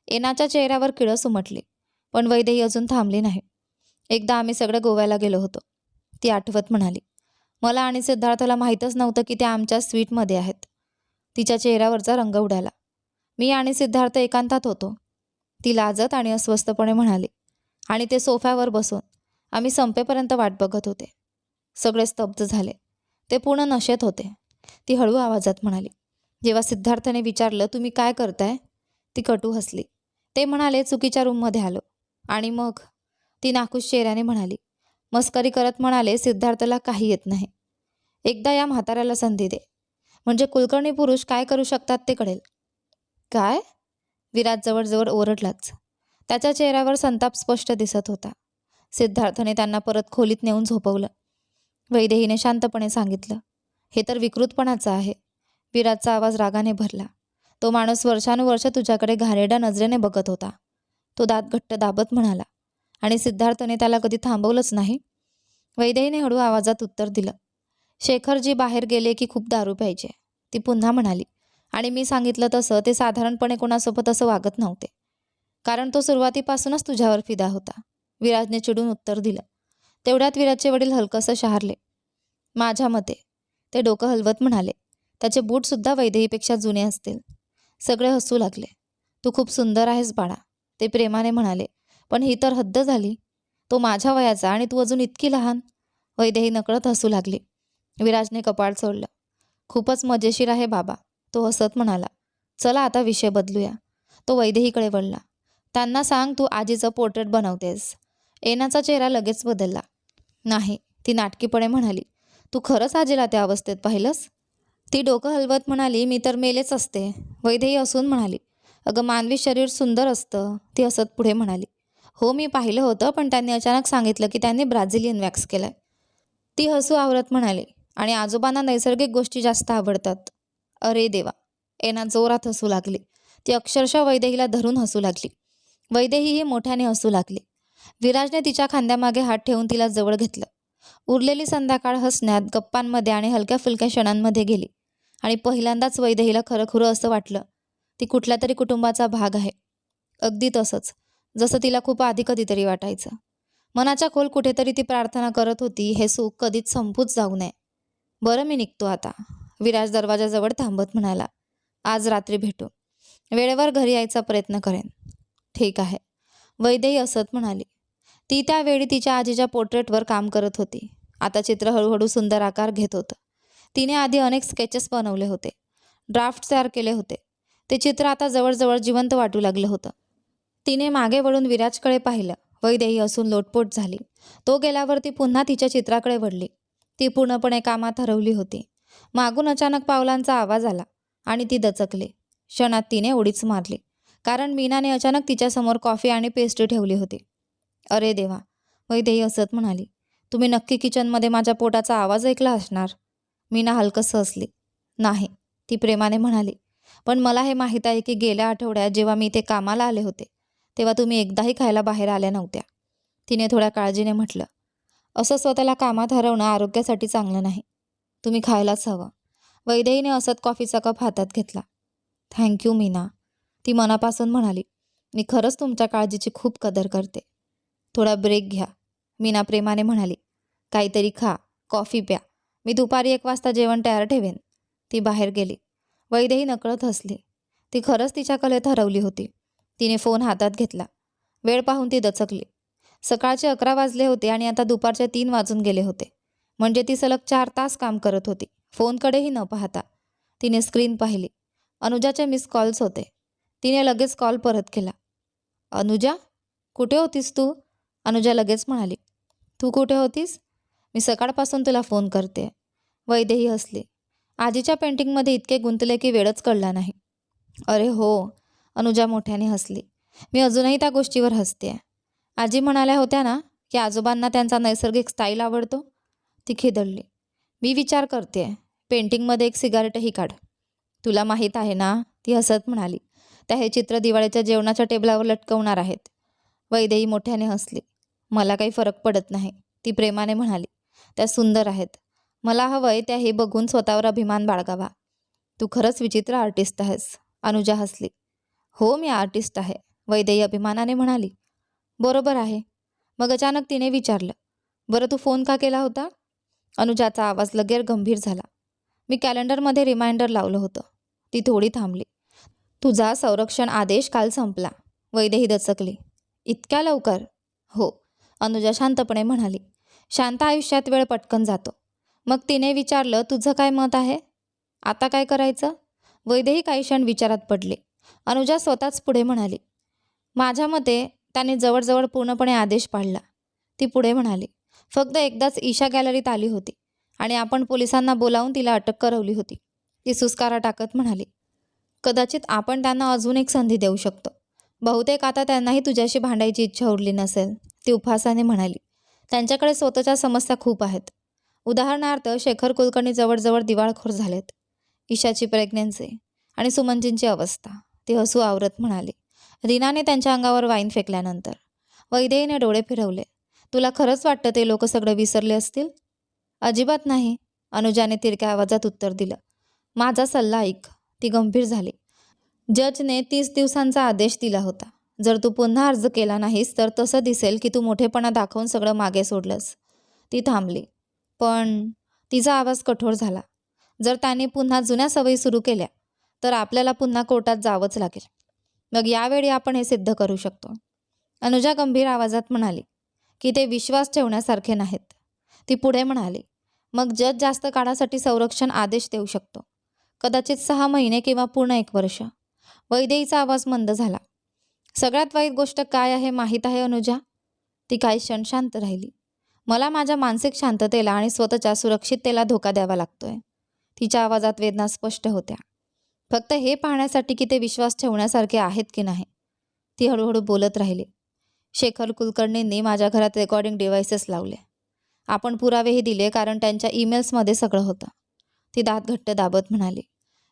एनाच्या चेहऱ्यावर किळस उमटली, पण वैदेही अजून थांबली नाही. एकदा आम्ही सगळे गोव्याला गेलो होतो, ती आठवत म्हणाली. मला आणि सिद्धार्थला माहीतच नव्हतं की त्या आमच्या स्वीटमध्ये आहेत. तिच्या चेहऱ्यावरचा रंग उडाला. मी आणि सिद्धार्थ एकांतात होतो, ती लाजत आणि अस्वस्थपणे म्हणाली. आणि ते सोफ्यावर बसून आम्ही संपेपर्यंत वाट बघत होते. सगळे स्तब्ध झाले. ते पूर्ण नशेत होते. ती हळू आवाजात म्हणाली. जेव्हा सिद्धार्थने विचारलं, तुम्ही काय करताय? ती कटू हसली. ते म्हणाले, चुकीच्या रूममध्ये आलो. आणि मग? ती नाखुश चेहऱ्याने म्हणाली. मस्करी करत म्हणाले, सिद्धार्थला काही येत नाही. एकदा या म्हाताऱ्याला संधी दे, म्हणजे कुलकर्णी पुरुष काय करू शकतात ते कळेल. काय? विराज जवळजवळ ओरडलाच. त्याच्या चेहऱ्यावर संताप स्पष्ट दिसत होता. सिद्धार्थने त्यांना परत खोलीत नेऊन झोपवलं. वैदेहीने शांतपणे सांगितलं, हे तर विकृतपणाचं आहे. विराजचा आवाज रागाने भरला. तो माणूस वर्षानुवर्ष तुझ्याकडे घाणेरड्या नजरेने बघत होता. तो दात घट्ट दाबत म्हणाला. आणि सिद्धार्थने त्याला कधी थांबवलंच नाही? वैदेहीने हळू आवाजात उत्तर दिलं. शेखरजी बाहेर गेले की खूप दारू प्यायचे. ती पुन्हा म्हणाली. आणि मी सांगितलं तसं ते साधारणपणे कोणासोबत असं वागत नव्हते, कारण तो सुरुवातीपासूनच तुझ्यावर फिदा होता. विराजने चिडून उत्तर दिलं. तेवढ्यात विराजचे वडील हलकंसं शहारले. माझ्या मते, ते डोकं हलवत म्हणाले. त्याचे बूटसुद्धा वैदेहीपेक्षा जुने असतील. सगळे हसू लागले. तू खूप सुंदर आहेस बाळा, ते प्रेमाने म्हणाले. पण ही तर हद्द झाली. तो माझ्या वयाचा आणि तू अजून इतकी लहान. वैदेही नकळत हसू लागली. विराजने कपाळ चोळलं. खूपच मजेशीर आहे बाबा, तो हसत म्हणाला. चला आता विषय बदलूया. तो वैदेहीकडे वळला. त्यांना सांग तू आजीचं पोर्ट्रेट बनवतेस. एनाचा चेहरा लगेच बदलला. नाही, ती नाटकीपणे म्हणाली. तू खरंच आजीला त्या अवस्थेत पाहिलंस? ती डोकं हलवत म्हणाली, मी तर मेलेच असते. वैदेही हसून म्हणाली. अगं मानवी शरीर सुंदर असतं. ती हसत पुढे म्हणाली. हो मी पाहिलं होतं, पण त्यांनी अचानक सांगितलं की त्यांनी ब्राझिलियन वॅक्स केलाय. ती हसू आवरत म्हणाली. आणि आजोबांना नैसर्गिक गोष्टी जास्त आवडतात. अरे देवा. एना जोरात हसू लागली. ती अक्षरशः वैदेहीला धरून हसू लागली. वैदेहीही मोठ्याने हसू लागली. विराजने तिच्या खांद्यामागे हात ठेवून तिला जवळ घेतलं. उरलेली संध्याकाळ हसण्यात, गप्पांमध्ये आणि हलक्या फुलक्या क्षणांमध्ये गेली. आणि पहिल्यांदाच वैदेहीला खरंखुरं असं वाटलं, ती कुठल्या तरी कुटुंबाचा भाग आहे. अगदी तसंच जसं तिला खूप आधी कधीतरी वाटायचं. मनाच्या खोल कुठेतरी ती प्रार्थना करत होती, हे सुख कधीच संपूच जाऊ नये. बरं मी निघतो आता. विराज दरवाजाजवळ थांबत म्हणाला. आज रात्री भेटू. वेळेवर घरी यायचा प्रयत्न करेन. ठीक आहे, वैदेही असत म्हणाली. ती त्यावेळी तिच्या आजीच्या पोर्ट्रेटवर काम करत होती. आता चित्र हळूहळू सुंदर आकार घेत होतं. तिने आधी अनेक स्केचेस बनवले होते, ड्राफ्ट तयार केले होते. ते चित्र आता जवळजवळ जिवंत वाटू लागलं होतं. तिने मागे वळून विराजकडे पाहिलं. वैदेही असून लोटपोट झाली. तो गेल्यावर ती पुन्हा तिच्या चित्राकडे वळली. ती पूर्णपणे कामात हरवली होती. मागून अचानक पावलांचा आवाज आला आणि ती दचकली. क्षणात तिने उडीच मारली, कारण मीनाने अचानक तिच्यासमोर कॉफी आणि पेस्ट्री ठेवली होती. अरे देवा, वैदेही हसत म्हणाली. तुम्ही नक्की किचनमध्ये माझ्या पोटाचा आवाज ऐकला असणार. मीना हलकंसं हसली. नाही, ती प्रेमाने म्हणाली. पण मला हे माहीत आहे की गेल्या आठवड्यात जेव्हा मी इथे कामाला आले होते तेव्हा तुम्ही एकदाही खायला बाहेर आल्या नव्हत्या, तिने थोड्या काळजीने म्हटलं. असं स्वतःला कामात हरवणं आरोग्यासाठी चांगलं नाही. तुम्ही खायलाच हवं. वैदेहीने असत कॉफीचा कप हातात घेतला. थँक्यू मीना, ती मनापासून म्हणाली. मी खरंच तुमच्या काळजीची खूप कदर करते. थोडा ब्रेक घ्या, मीना प्रेमाने म्हणाली. काहीतरी खा, कॉफी प्या. मी दुपारी 1 वाजता जेवण तयार ठेवेन. ती बाहेर गेली. वैदेही नकळत हसली. ती खरंच तिच्या कलेत हरवली होती. तिने फोन हातात घेतला. वेळ पाहून ती दचकली. सकाळचे 11 वाजले होते आणि आता दुपारचे 3 वाजून गेले होते. म्हणजे ती सलग 4 तास काम करत होती, फोनकडेही न पाहता. तिने स्क्रीन पाहिली. अनुजाचे मिस कॉल्स होते. तिने लगेच कॉल परत केला. अनुजा, कुठे होतीस तू? अनुजा लगेच म्हणाली. तू कुठे होतीस? मी सकाळपासून तुला फोन करते. वैदेही हसली. आजीच्या पेंटिंगमध्ये इतके गुंतले की वेळच कळला नाही. अरे हो, अनुजा मोठ्याने हसली. मी अजूनही त्या गोष्टीवर हसते. आजी म्हणाल्या होत्या ना की आजोबांना त्यांचा नैसर्गिक स्टाईल आवडतो. ती खिदळली. मी विचार करते, पेंटिंगमध्ये एक सिगारेटही काढ. तुला माहीत आहे ना, ती हसत म्हणाली. त्या हे चित्र दिवाळीच्या जेवणाच्या टेबलावर लटकवणार आहेत. वैदेही मोठ्याने हसली. मला काही फरक पडत नाही, ती प्रेमाने म्हणाली. त्या सुंदर आहेत. मला हवंय त्या हे बघून स्वतःवर अभिमान बाळगावा. तू खरंच विचित्र आर्टिस्ट आहेस, अनुजा हसली. हो, मी आर्टिस्ट आहे, वैदेही अभिमानाने म्हणाली. बरोबर आहे. मग अचानक तिने विचारलं, बरं तू फोन का केला होता? अनुजाचा आवाज लगेच गंभीर झाला. मी कॅलेंडरमध्ये रिमाइंडर लावलं होतं. ती थोडी थांबली. तुझा संरक्षण आदेश काल संपला. वैदेही दचकली. इतक्या लवकर? हो, अनुजा शांतपणे म्हणाली. शांत आयुष्यात वेळ पटकन जातो. मग तिने विचारलं, तुझं काय मत आहे? आता काय करायचं? वैदेही काही क्षण विचारात पडले. अनुजा स्वतःच पुढे म्हणाली. माझ्या मते त्याने जवळजवळ पूर्णपणे आदेश पाळला. ती पुढे म्हणाली. फक्त एकदाच ईशा गॅलरीत आली होती आणि आपण पोलिसांना बोलावून तिला अटक करवली होती. ती सुस्कारा टाकत म्हणाली. कदाचित आपण त्यांना अजून एक संधी देऊ शकतो. बहुतेक आता त्यांनाही तुझ्याशी भांडायची इच्छा उरली नसेल, ती उपहासाने म्हणाली. त्यांच्याकडे स्वतःच्या समस्या खूप आहेत. उदाहरणार्थ शेखर कुलकर्णी जवळजवळ दिवाळखोर झालेत. ईशाची प्रेग्नन्सी आणि सुमनजींची अवस्था, ती हसू आवरत म्हणाली. रीनाने त्यांच्या अंगावर वाईन फेकल्यानंतर. वैदेहीने डोळे फिरवले. तुला खरंच वाटतं ते लोक सगळं विसरले असतील? अजिबात नाही, अनुजाने तिरक्या आवाजात उत्तर दिलं. माझा सल्ला ऐक, ती गंभीर झाली. जजने 30 दिवसांचा आदेश दिला होता. जर तू पुन्हा अर्ज केला नाहीस तर तसं दिसेल की तू मोठेपणा दाखवून सगळं मागे सोडलंस. ती थांबली. पण तिचा आवाज कठोर झाला. जर त्याने पुन्हा जुन्या सवयी सुरू केल्या तर आपल्याला पुन्हा कोर्टात जावंच लागेल. मग यावेळी आपण हे सिद्ध करू शकतो. अनुजा गंभीर आवाजात म्हणाली की ते विश्वास ठेवण्यासारखे नाहीत. ती पुढे म्हणाली. मग जज जास्त काळासाठी संरक्षण आदेश देऊ शकतो. कदाचित 6 महिने किंवा पूर्ण 1 वर्ष. वैदेहीचा आवाज मंद झाला. सगळ्यात वाईट गोष्ट काय आहे माहीत आहे अनुजा? ती काही क्षण शांत राहिली. मला माझ्या मानसिक शांततेला आणि स्वतःच्या सुरक्षिततेला धोका द्यावा लागतोय. तिच्या आवाजात वेदना स्पष्ट होत्या. फक्त हे पाहण्यासाठी की ते विश्वास ठेवण्यासारखे आहेत की नाही. ती हळूहळू बोलत राहिली. शेखर कुलकर्णींनी माझ्या घरात रेकॉर्डिंग डिव्हाइसेस लावले. आपण पुरावेही दिले कारण त्यांच्या ईमेल्समध्ये सगळं होतं. ती दात घट्ट दाबत म्हणाली.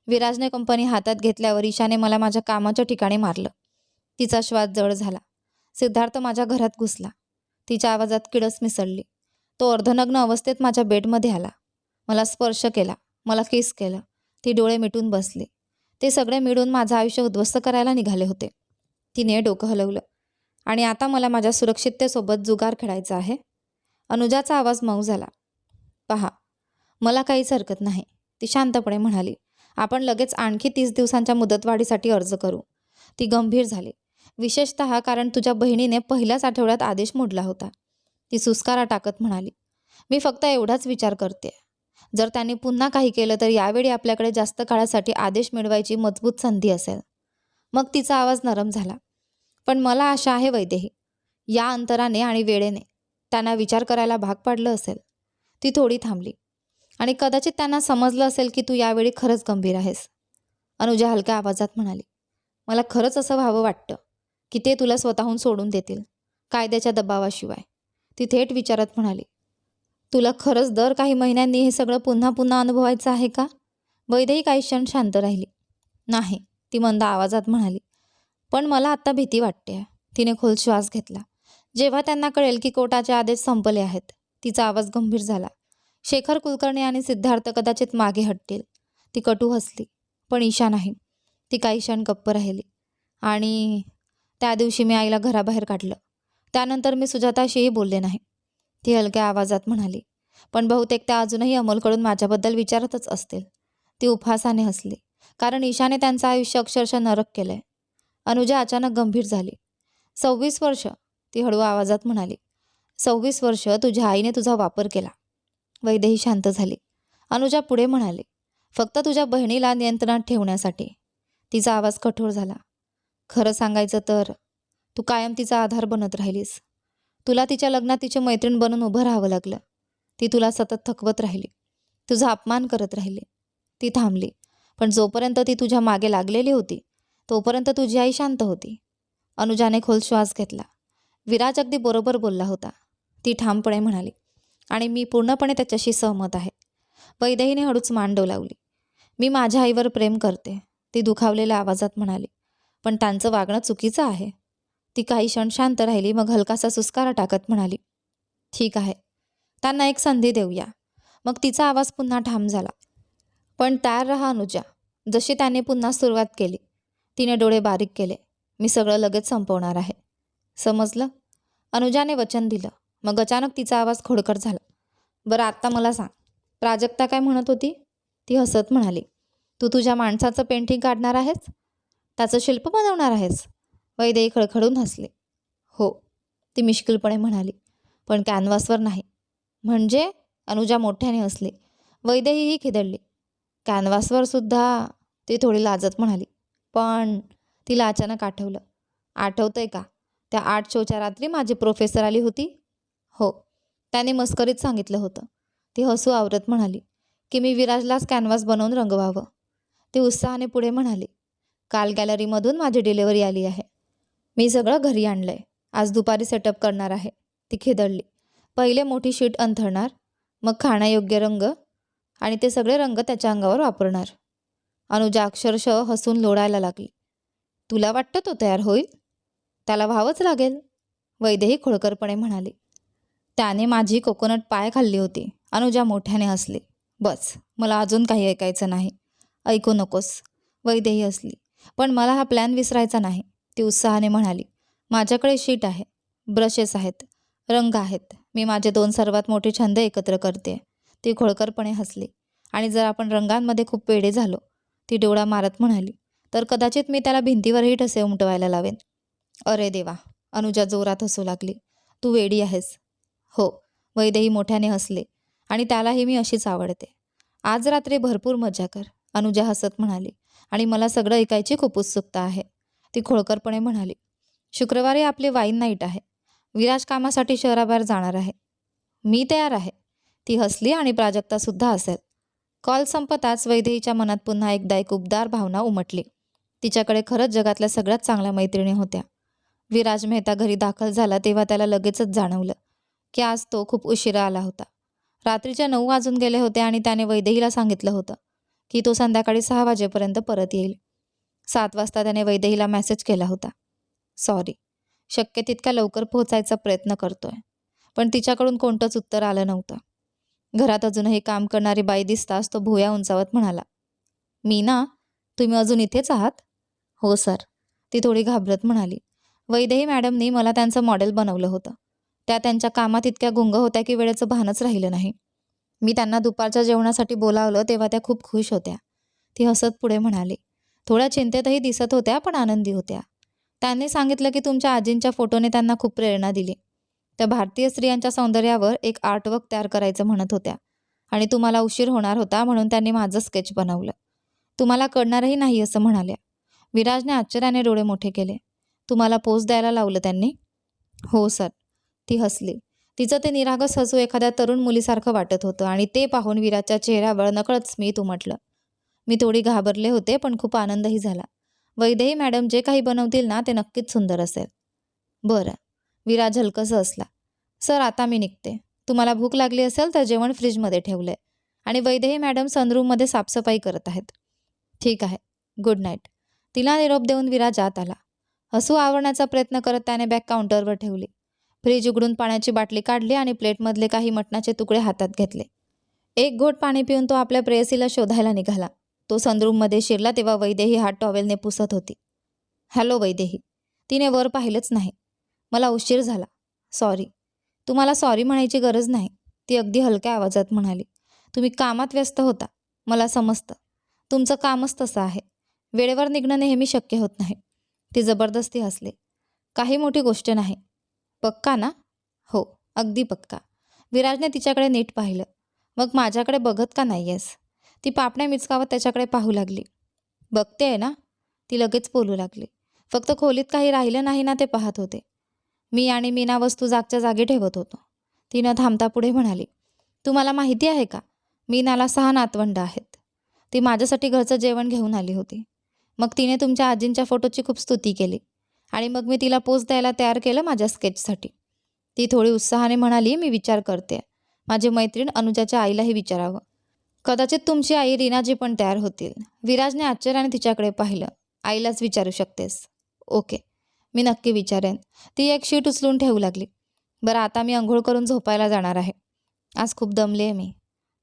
विराजने कंपनी हातात घेतल्यावर ईशाने मला माझ्या कामाच्या ठिकाणी मारलं. तिचा श्वास जड झाला. सिद्धार्थ माझ्या घरात घुसला. तिच्या आवाजात किडस मिसळली. तो अर्धनग्न अवस्थेत माझ्या बेडमध्ये आला. मला स्पर्श केला, मला किस केलं. ती डोळे मिटून बसली. ते सगळे मिळून माझं आयुष्य उद्ध्वस्त करायला निघाले होते. तिने डोकं हलवलं. आणि आता मला माझ्या सुरक्षिततेसोबत जुगार खेळायचा आहे. अनुजाचा आवाज मऊ झाला. पहा, मला काहीच हरकत नाही, ती शांतपणे म्हणाली. आपण लगेच आणखी 30 दिवसांच्या मुदतवाढीसाठी अर्ज करू. ती गंभीर झाली. विशेषतः कारण तुझ्या बहिणीने पहिल्याच आठवड्यात आदेश मोडला होता. ती सुस्कारा टाकत म्हणाली. मी फक्त एवढाच विचार करते. जर त्यांनी पुन्हा काही केलं तर यावेळी आपल्याकडे जास्त काळासाठी आदेश मिळवायची मजबूत संधी असेल. मग तिचा आवाज नरम झाला. पण मला आशा आहे वैदेही, या अंतराने आणि वेळेने त्यांना विचार करायला भाग पाडलं असेल. ती थोडी थांबली. आणि कदाचित त्यांना समजलं असेल की तू यावेळी खरंच गंभीर आहेस. अनुजा हलक्या आवाजात म्हणाली. मला खरंच असं व्हावं वाटतं की ते तुला स्वतःहून सोडून देतील, कायद्याच्या दबावाशिवाय. ती थेट विचारत म्हणाली. तुला खरंच दर काही महिन्यांनी हे सगळं पुन्हा पुन्हा अनुभवायचं आहे का? वैदेही काही क्षण शांत राहिली. नाही, ती मंद आवाजात म्हणाली. पण मला आत्ता भीती वाटते. तिने खोल श्वास घेतला. जेव्हा त्यांना कळेल की कोर्टाचे आदेश संपले आहेत. तिचा आवाज गंभीर झाला. शेखर कुलकर्णी आणि सिद्धार्थ कदाचित मागे हटतील. ती कटू हसली. पण ईशा नाही. ती काही क्षण गप्प राहिली. आणि त्या दिवशी मी आईला घराबाहेर काढलं. त्यानंतर मी सुजाताशीही बोलले नाही. ती हलक्या आवाजात म्हणाली. पण बहुतेक त्या अजूनही अमोलकडून माझ्याबद्दल विचारतच असतील. ती उपहासाने हसली. कारण ईशाने त्यांचं आयुष्य अक्षरशः नरक केलंय. अनुजा अचानक गंभीर झाली. 26 वर्ष, ती हळू आवाजात म्हणाली. 26 वर्ष तुझ्या आईने तुझा वापर केला. वैदेही शांत झाली. अनुजा पुढे म्हणाली. फक्त तुझ्या बहिणीला नियंत्रणात ठेवण्यासाठी. तिचा आवाज कठोर झाला. खरं सांगायचं तर तू कायम तिचा आधार बनत राहिलीस. तुला तिच्या लग्नात तिची मैत्रीण बनून उभं राहावं लागलं. ती तुला सतत थकवत राहिली. तुझा अपमान करत राहिली. ती थांबली. पण जोपर्यंत ती तुझ्या मागे लागलेली होती तोपर्यंत तुझी आई शांत होती. अनुजाने खोल श्वास घेतला. विराज अगदी बरोबर बोलला होता, ती ठामपणे म्हणाली. आणि मी पूर्णपणे त्याच्याशी सहमत आहे. वैदेहीने हळूच मान डोलावली. मी माझ्या आईवर प्रेम करते, ती दुखावलेल्या आवाजात म्हणाली. पण त्यांचं वागणं चुकीचं आहे. ती काही क्षण शांत राहिली. मग हलकासा सुस्कारा टाकत म्हणाली. ठीक आहे, त्यांना एक संधी देऊया. मग तिचा आवाज पुन्हा ठाम झाला. पण तयार रहा अनुजा. जशी त्याने पुन्हा सुरुवात केली. तिने डोळे बारीक केले. मी सगळं लगेच संपवणार आहे. समजलं? अनुजाने वचन दिलं. मग अचानक तिचा आवाज खोडकर झाला. बरं आत्ता मला सांग, प्राजक्ता काय म्हणत होती? ती हसत म्हणाली. तू तुझ्या माणसाचं पेंटिंग काढणार आहेस? त्याचं शिल्प बनवणार आहेस? वैदेही खळखळून हसले. हो, ती मिश्किलपणे म्हणाली. पण कॅनव्हासवर नाही. म्हणजे? अनुजा मोठ्याने हसली. वैदेहीही खिदळली. कॅनव्हासवर सुद्धा, ती थोडी लाजत म्हणाली. पण तिला अचानक आठवलं. आठवतंय का, त्या आर्ट शोच्या रात्री माझी प्रोफेसर आली होती? हो, त्याने मस्करीत सांगितलं होतं. ती हसू आवरत म्हणाली की मी विराजलाच कॅनव्हास बनवून रंगवावं. ती उत्साहाने पुढे म्हणाली. काल गॅलरीमधून माझी डिलिव्हरी आली आहे. मी सगळं घरी आणलंय. आज दुपारी सेटअप करणार आहे. ती खिदळली. पहिले मोठी शीट अंथरणार, मग खाण्यायोग्य रंग आणि ते सगळे रंग त्याच्या अंगावर वापरणार. अनुजा अक्षरशः हसून लोळायला लागली. तुला वाटतं तो तयार होईल? त्याला व्हावंच लागेल, वैदेही खोडकरपणे म्हणाली. त्याने माझी कोकोनट पाय खाल्ली होती. अनुजा मोठ्याने हसली. बस, मला अजून काही ऐकायचं नाही. ऐकू नकोस, वैदेही हसली. पण मला हा प्लॅन विसरायचा नाही, ती उत्साहाने म्हणाली. माझ्याकडे शीट आहे, ब्रशेस आहेत, रंग आहेत. मी माझे 2 सर्वात मोठे छंद एकत्र करते. ती खोडकरपणे हसली. आणि जर आपण रंगांमध्ये खूप वेडे झालो, ती डोळा मारत म्हणाली, तर कदाचित मी त्याला भिंतीवरही ठसे उमटवायला लावेन. अरे देवा, अनुजा जोरात हसू लागली. तू वेडी आहेस. हो, वैदेही मोठ्याने हसले. आणि त्यालाही मी अशीच आवडते. आज रात्री भरपूर मजा कर, अनुजा हसत म्हणाली. आणि मला सगळं ऐकायची खूप उत्सुकता आहे, ती खोडकरपणे म्हणाली. शुक्रवारी आपली वाईन नाईट आहे. विराज कामासाठी शहराबाहेर जाणार आहे. मी तयार आहे, ती हसली. आणि प्राजक्तासुद्धा असेल. कॉल संपताच वैदेहीच्या मनात पुन्हा एकदा एक उबदार भावना उमटली. तिच्याकडे खरंच जगातल्या सगळ्यात चांगल्या मैत्रिणी होत्या. विराज मेहता घरी दाखल झाला तेव्हा त्याला लगेचच जाणवलं की आज तो खूप उशिरा आला होता. रात्रीच्या 9 वाजून गेले होते आणि त्याने वैदेहीला सांगितलं होतं की तो संध्याकाळी 6 वाजेपर्यंत परत येईल. 7 वाजता त्याने वैदेहीला मेसेज केला होता. सॉरी, शक्य तितक्या लवकर पोहोचायचा प्रयत्न करतोय. पण तिच्याकडून कोणतंच उत्तर आलं नव्हतं. घरात अजूनही काम करणारी बाई दिसताच तो भुवया उंचावत म्हणाला. मीना, तुम्ही अजून इथेच आहात? हो सर, ती थोडी घाबरत म्हणाली. वैदेही मॅडमनी मला त्यांचं मॉडेल बनवलं होतं. त्या त्यांच्या कामात इतक्या गुंग होत्या की वेळेचं भानच राहिलं नाही. मी त्यांना दुपारच्या जेवणासाठी बोलावलं तेव्हा त्या खूप खुश होत्या, ती हसत पुढे म्हणाली. थोड्या चिंतेतही दिसत होत्या पण आनंदी होत्या. त्यांनी सांगितलं की तुमच्या आजींच्या फोटोने त्यांना खूप प्रेरणा दिली. त्या भारतीय स्त्रियांच्या सौंदर्यावर एक आर्टवर्क तयार करायचं म्हणत होत्या आणि तुम्हाला उशीर होणार होता म्हणून त्यांनी माझं स्केच बनवलं. तुम्हाला कळणारही नाही असं म्हणाल्या. विराजने आश्चर्याने डोळे मोठे केले. तुम्हाला पोज द्यायला लावलं त्यांनी? हो सर, ती हसली. तिचं ते निरागस हसू एखाद्या तरुण मुलीसारखं वाटत होतं आणि ते पाहून विराजच्या चेहऱ्यावर नकळत स्मित उमटलं. मी थोडी घाबरले होते पण खूप आनंदही झाला. वैदेही मॅडम जे काही बनवतील ना ते नक्कीच सुंदर असेल. बरं, विराज हलकंसं हसला. सर आता मी निघते. तुम्हाला भूक लागली असेल तर जेवण फ्रीजमध्ये ठेवलंय आणि वैदेही मॅडम सनरूममध्ये साफसफाई करत आहेत. ठीक आहे, गुड नाईट. तिला निरोप देऊन विराज आत आला. हसू आवरण्याचा प्रयत्न करत त्याने बॅग काउंटरवर ठेवली. फ्रीज उघडून पाण्याची बाटली काढली आणि प्लेटमधले काही मटणाचे तुकडे हातात घेतले. एक घोट पाणी पिऊन तो आपल्या प्रेयसीला शोधायला निघाला. तो सनरूममध्ये शिरला तेव्हा वैदेही हात टॉवेलने पुसत होती. हॅलो वैदेही. तिने वर पाहिलंच नाही. मला उशीर झाला. सॉरी. तुम्हाला सॉरी म्हणायची गरज नाही, ती अगदी हलक्या आवाजात म्हणाली. तुम्ही कामात व्यस्त होता. मला समजतं. तुमचं कामच तसं आहे. वेळेवर निघणं नेहमी शक्य होत नाही. ती जबरदस्ती हसली. काही मोठी गोष्ट नाही. पक्का ना? हो, अगदी पक्का. विराजने तिच्याकडे नीट पाहिलं. मग माझ्याकडे बघत का नाही आहेस? ती पापण्या मिचकावत त्याच्याकडे पाहू लागली. बघते आहे ना? ती लगेच बोलू लागली. फक्त खोलीत काही राहिलं नाही ना ते पाहत होते. मी आणि मीना वस्तू जागच्या जागी ठेवत होतो. ती न थांबता पुढे म्हणाली. तुम्हाला माहिती आहे का, मीनाला 6 नातवंड आहेत. ती माझ्यासाठी घरचं जेवण घेऊन आली होती. मग तिने तुमच्या आजींच्या फोटोची खूप स्तुती केली आणि मग मी तिला पोच द्यायला तयार केलं माझ्या स्केचसाठी. ती थोडी उत्साहाने म्हणाली, मी विचार करते. माझी मैत्रीण अनुजाच्या आईलाही विचारावं. कदाचित तुमची आई रीनाजी पण तयार होतील. विराजने आश्चर्याने तिच्याकडे पाहिलं. आईलाच विचारू शकतेस. ओके, मी नक्की विचारेन. ती एक शीट उचलून ठेवू लागली. बरं, आता मी अंघोळ करून झोपायला जाणार आहे. आज खूप दमले आहे मी.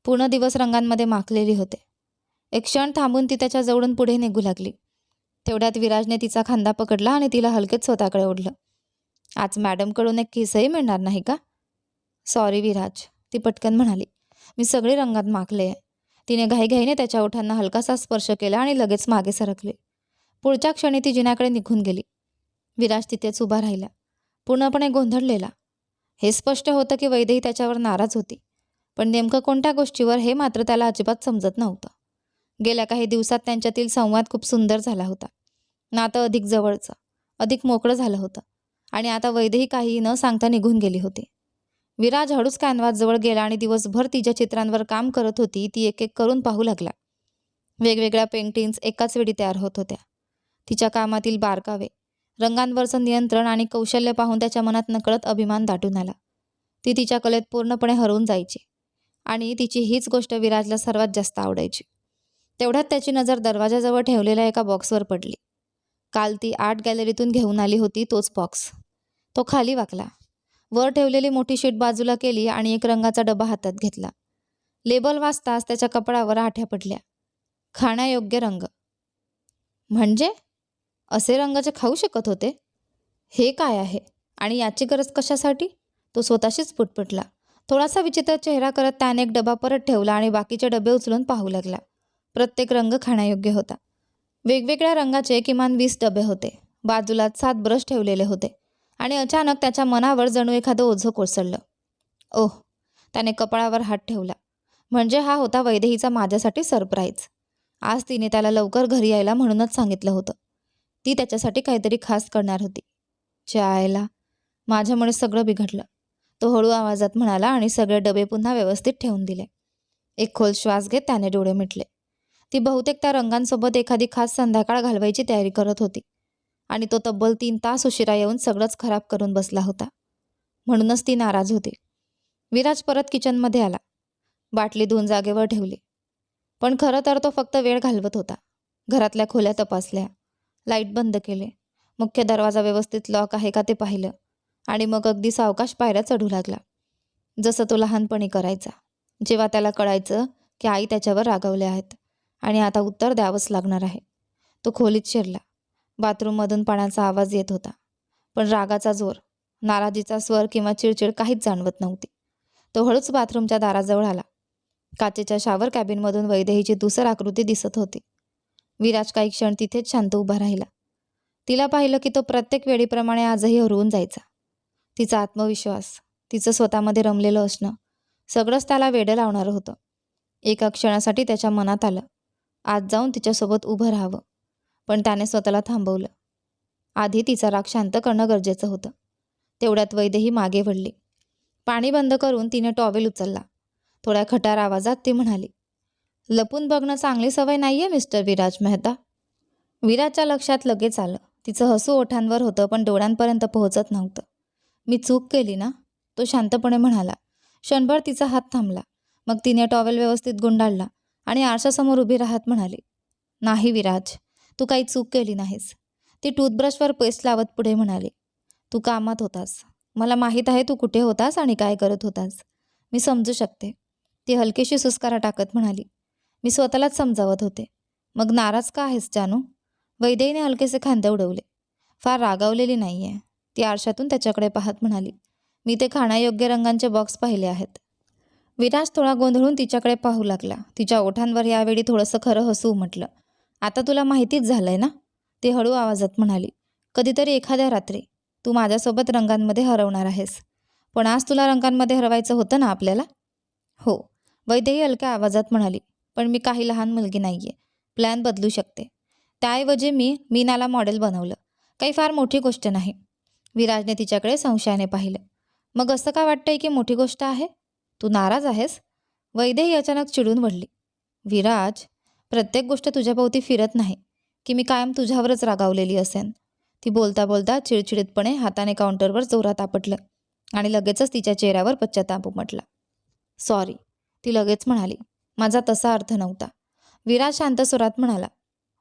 पूर्ण दिवस रंगांमध्ये माखलेली होते. एक क्षण थांबून ती त्याच्या जवळून पुढे निघू लागली. तेवढ्यात विराजने तिचा खांदा पकडला आणि तिला हलकेच स्वतःकडे ओढलं. आज मॅडमकडून एक किसही मिळणार नाही का? सॉरी विराज, ती पटकन म्हणाली. मी सगळी रंगात माखले आहे. तिने घाईघाईने त्याच्या ओठांना हलकासा स्पर्श केला आणि लगेच मागे सरकली. पुढच्या क्षणी ती जिन्याकडे निघून गेली. विराज तिथेच उभा राहिला, पूर्णपणे गोंधळलेला. हे स्पष्ट होतं की वैदेही त्याच्यावर नाराज होती, पण नेमकं कोणत्या गोष्टीवर हे मात्र त्याला अजिबात समजत नव्हतं. गेल्या काही दिवसात त्यांच्यातील संवाद खूप सुंदर झाला होता. नातं अधिक जवळचं, अधिक मोकळं झालं होतं आणि आता वैदेही काही न सांगता निघून गेली होती. विराज हळूच कॅनव्हासजवळ गेला आणि दिवसभर ती ज्या चित्रांवर काम करत होती ती एक एक करून पाहू लागला. वेगवेगळ्या पेंटिंग्स एकाच वेळी तयार होत होत्या. तिच्या कामातील बारकावे, रंगांवरचं नियंत्रण आणि कौशल्य पाहून त्याच्या मनात नकळत अभिमान दाटून आला. ती तिच्या कलेत पूर्णपणे हरवून जायची आणि तिची हीच गोष्ट विराजला सर्वात जास्त आवडायची. तेवढ्यात त्याची नजर दरवाजाजवळ ठेवलेल्या एका बॉक्सवर पडली. काल ती आर्ट गॅलरीतून घेऊन आली होती तोच बॉक्स. तो खाली वाकला, वर ठेवलेली मोठी शीट बाजूला केली आणि एक रंगाचा डबा हातात घेतला. लेबल वाचताच त्याच्या कपाळावर आठ्या पडल्या. खाण्यायोग्य रंग. म्हणजे असे रंग जे खाऊ शकत होते? हे काय आहे आणि याची गरज कशासाठी? तो स्वतःशीच पुटपुटला. थोडासा विचित्र चेहरा करत त्याने एक डबा परत ठेवला आणि बाकीचे डबे उचलून पाहू लागला. प्रत्येक रंग खाण्यायोग्य होता. वेगवेगळ्या रंगाचे किमान 20 डबे होते. बाजूलाच 7 ब्रश ठेवलेले होते आणि अचानक त्याच्या मनावर जणू एखादं ओझं कोसळलं. ओह, त्याने कपाळावर हात ठेवला. म्हणजे हा होता वैदेहीचा माझ्यासाठी सरप्राईज. आज तिने त्याला लवकर घरी यायला म्हणूनच सांगितलं होतं. ती त्याच्यासाठी काहीतरी खास करणार होती. चायला, माझ्यामुळे सगळं बिघडलं, तो हळू आवाजात म्हणाला आणि सगळे डबे पुन्हा व्यवस्थित ठेवून दिले. एक खोल श्वास घेत त्याने डोळे मिटले. ती बहुतेक त्या रंगांसोबत एखादी खास संध्याकाळ घालवायची तयारी करत होती आणि तो तब्बल 3 तास उशिरा येऊन सगळंच खराब करून बसला होता. म्हणूनच ती नाराज होती. विराज परत किचनमध्ये आला. बाटली धुवून जागेवर ठेवली. पण खरं तर तो फक्त वेळ घालवत होता. घरातल्या खोल्या तपासल्या, लाईट बंद केले, मुख्य दरवाजा व्यवस्थित लॉक आहे का ते पाहिलं आणि मग अगदी सावकाश पायऱ्या चढू लागला, जसं तो लहानपणी करायचा, जेव्हा त्याला कळायचं की आई त्याच्यावर रागावले आहेत आणि आता उत्तर द्यावंच लागणार आहे. तो खोलीत शिरला. बाथरूममधून पाण्याचा आवाज येत होता, पण रागाचा जोर, नाराजीचा स्वर किंवा चिडचिड काहीच जाणवत नव्हती. तो हळूच बाथरूमच्या दाराजवळ आला. काचेच्या शॉवर कॅबिनमधून वैदेहीची धूसर आकृती दिसत होती. विराज काही क्षण तिथेच शांत उभा राहिला. तिला पाहिलं की तो प्रत्येक वेळीप्रमाणे आजही हरवून जायचा. तिचा आत्मविश्वास, तिचं स्वतःमध्ये रमलेलं असणं, सगळंच त्याला वेडं लावणारं होतं. एका क्षणासाठी त्याच्या मनात आलं, आज जाऊन तिच्यासोबत उभं राहावं, पण त्याने स्वतःला थांबवलं. आधी तिचा राग शांत करणं गरजेचं होतं. तेवढ्यात वैदेही मागे वळली. पाणी बंद करून तिने टॉवेल उचलला. थोड्या खटार आवाजात ती म्हणाली, लपून बघणं चांगली सवय नाहीये मिस्टर विराज मेहता. विराजच्या लक्षात लगेच आलं. तिचं हसू ओठांवर होतं पण डोळ्यांपर्यंत पोहोचत नव्हतं. मी चूक केली ना, तो शांतपणे म्हणाला. क्षणभर तिचा हात थांबला. मग तिने टॉवेल व्यवस्थित गुंडाळला आणि आरशासमोर उभी राहत म्हणाली, नाही विराज, तू काही चूक केली नाहीस. ती टूथब्रशवर पेस्ट लावत पुढे म्हणाली. तू कामात होतास. मला माहीत आहे तू कुठे होतास आणि काय करत होतास. मी समजू शकते. ती हलकीशी सुस्कारा टाकत म्हणाली. मी स्वतःलाच समजावत होते. मग नाराज का आहेस जानू? वैदेहीने हलकेसे खांदे उडवले. फार रागावलेली नाही आहे. ती आरशातून त्याच्याकडे पाहत म्हणाली. मी ते खाण्यायोग्य रंगांचे बॉक्स पाहिले आहेत. विराज थोडा गोंधळून तिच्याकडे पाहू लागला. तिच्या ओठांवर यावेळी थोडंसं खरं हसू उमटलं. आता तुला माहितीच झालंय ना? ती हळू आवाजात म्हणाली. कधीतरी एखाद्या रात्री तू माझ्यासोबत रंगांमध्ये हरवणार आहेस. पण आज तुला रंगांमध्ये हरवायचं होतं ना आपल्याला? हो. वैदेही हलक्या आवाजात म्हणाली. पण मी काही लहान मुलगी नाहीये. प्लॅन बदलू शकते. त्याऐवजी मी मीनाला मॉडेल बनवलं. काही फार मोठी गोष्ट नाही. विराजने तिच्याकडे संशयाने पाहिलं. मग असं का वाटतंय की मोठी गोष्ट आहे? तू नाराज आहेस? वैदेही अचानक चिडून पडली. विराज, प्रत्येक गोष्ट तुझ्याभोवती फिरत नाही की मी कायम तुझ्यावरच रागावलेली असेन. ती बोलता बोलता चिडचिडीतपणे हाताने काउंटरवर जोरात आपटलं आणि लगेचच तिच्या चेहऱ्यावर पश्चाताप उमटला. सॉरी, ती लगेच म्हणाली. माझा तसा अर्थ नव्हता. विराज शांत स्वरात म्हणाला.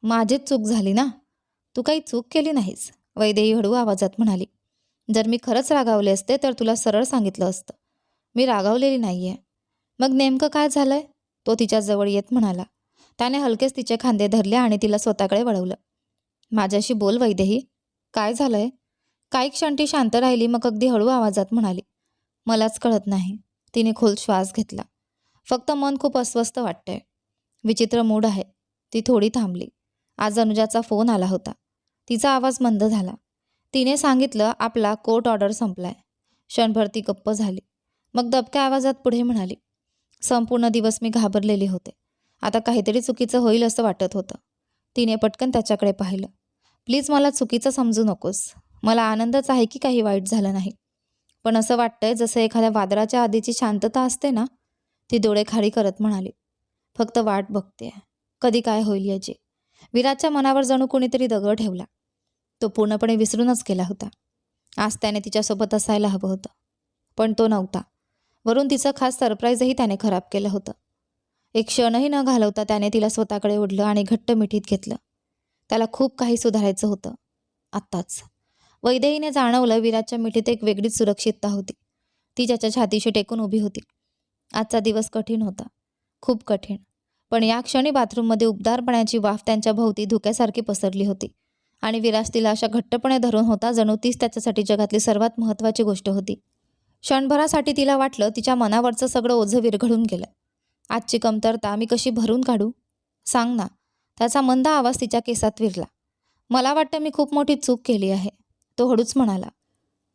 माझीच चूक झाली ना? तू काही चूक केली नाहीस, वैदेही हळू आवाजात म्हणाली. जर मी खरंच रागावले असते तर तुला सरळ सांगितलं असतं. मी रागावलेली नाहीये. मग नेमकं काय झालंय? तो तिच्या जवळ येत म्हणाला. त्याने हलकेच तिचे खांदे धरले आणि तिला स्वतःकडे वळवलं. माझ्याशी बोल वैदेही. काय झालंय? काही क्षण ती शांत राहिली, मग अगदी हळू आवाजात म्हणाली. मलाच कळत नाही. तिने खोल श्वास घेतला. फक्त मन खूप अस्वस्थ वाटतंय. विचित्र मूड आहे. ती थोडी थांबली. आज अनुजाचा फोन आला होता. तिचा आवाज मंद झाला. तिने सांगितलं आपला कोर्ट ऑर्डर संपलाय. क्षणभर ती गप्प झाली. मग दबक्या आवाजात पुढे म्हणाली. संपूर्ण दिवस मी घाबरलेली होते. आता काहीतरी चुकीचं होईल असं वाटत होतं. तिने पटकन त्याच्याकडे पाहिलं. प्लीज मला चुकीचं समजू नकोस. मला आनंदच आहे की काही वाईट झालं नाही. पण असं वाटतंय जसं एखाद्या वादळाच्या आधीची शांतता असते ना. ती डोळे खाली करत म्हणाली. फक्त वाट बघते कधी काय होईल याची. विराजच्या मनावर जणू कोणीतरी दगड ठेवला. तो पूर्णपणे विसरूनच गेला होता. आज त्याने तिच्यासोबत असायला हवं होतं. पण तो नव्हता. वरून तिचं खास सरप्राईजही त्याने खराब केलं होतं. एक क्षणही न घालवता त्याने तिला स्वतःकडे ओढलं आणि घट्ट मिठीत घेतलं. त्याला खूप काही सुधारायचं होतं. आत्ताच. वैदेहीने जाणवलं विराजच्या मिठीत एक वेगळीच सुरक्षितता होती. ती त्याच्या छातीशी टेकून उभी होती. आजचा दिवस कठीण होता. खूप कठीण. पण या क्षणी बाथरूममध्ये उबदारपणाची वाफ त्यांच्या भोवती धुक्यासारखी पसरली होती. आणि विराज तिला अशा घट्टपणे धरून होता जणू तीच त्याच्यासाठी जगातली सर्वात महत्त्वाची गोष्ट होती. क्षणभरासाठी तिला वाटलं तिच्या मनावरचं सगळं ओझं विरघळून गेलं. आजची कमतरता मी कशी भरून काढू? सांग ना. त्याचा मंद आवाज तिच्या केसात विरला. मला वाटतं मी खूप मोठी चूक केली आहे, तो हळूच म्हणाला.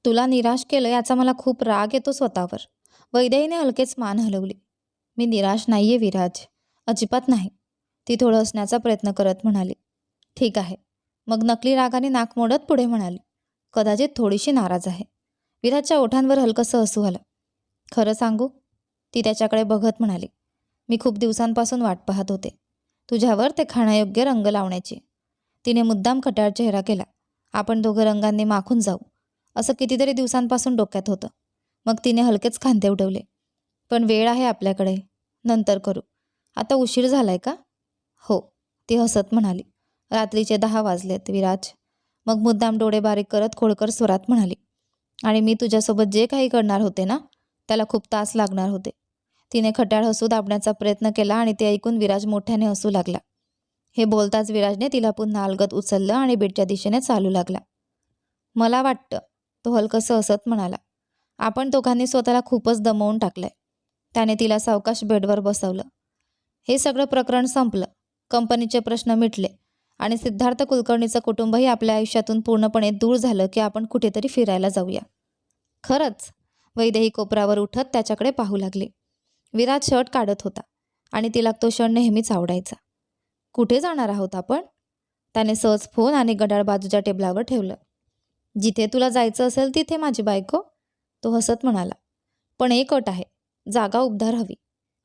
तुला निराश केलं याचा मला खूप राग येतो स्वतःवर. वैदेहीने हलकेच मान हलवली. मी निराश नाहीये विराज, अजिबात नाही. ती थोडं हसण्याचा प्रयत्न करत म्हणाली. ठीक आहे. मग नकली रागाने नाक मोडत पुढे म्हणाली. कदाचित थोडीशी नाराज आहे. विराजच्या ओठांवर हलकंसं हसू आलं. खरं सांगू? ती त्याच्याकडे बघत म्हणाली. मी खूप दिवसांपासून वाट पाहत होते तुझ्यावर ते खाण्यायोग्य रंग लावण्याची. तिने मुद्दाम खट्याळ चेहरा केला. आपण दोघं रंगांनी माखून जाऊ असं कितीतरी दिवसांपासून डोक्यात होतं. मग तिने हलकेच खांदे उडवले. पण वेळ आहे आपल्याकडे. नंतर करू. आता उशीर झालाय का? हो, ती हसत म्हणाली. रात्रीचे 10 वाजलेत विराज. मग मुद्दाम डोळे बारीक करत खोडकर स्वरात म्हणाली. आणि मी तुझ्यासोबत जे काही करणार होते ना त्याला खूप तास लागणार होते. तिने खट्याळ हसू दाबण्याचा प्रयत्न केला आणि ते ऐकून विराज मोठ्याने हसू लागला. हे बोलताच विराजने तिला पुन्हा अलगद उचललं आणि बेडच्या दिशेने चालू लागला. मला वाटतं, तो हलकंसं हसत म्हणाला, आपण दोघांनी स्वतःला खूपच दमवून टाकलंय. त्याने तिला सावकाश बेडवर बसवलं. हे सगळं प्रकरण संपलं. कंपनीचे प्रश्न मिटले आणि सिद्धार्थ कुलकर्णीचं कुटुंबही आपल्या आयुष्यातून पूर्णपणे दूर झालं की आपण कुठेतरी फिरायला जाऊया. खरंच? वैदेही कोपरावर उठत त्याच्याकडे पाहू लागली. विराज शर्ट काढत होता आणि तिला तो क्षण नेहमीच आवडायचा. कुठे जाणार आहोत आपण? त्याने सहज फोन आणि घड्याळ बाजूच्या टेबलावर ठेवलं. जिथे तुला जायचं असेल तिथे माझी बायको, तो हसत म्हणाला. पण एक अट आहे, जागा उबदार हवी.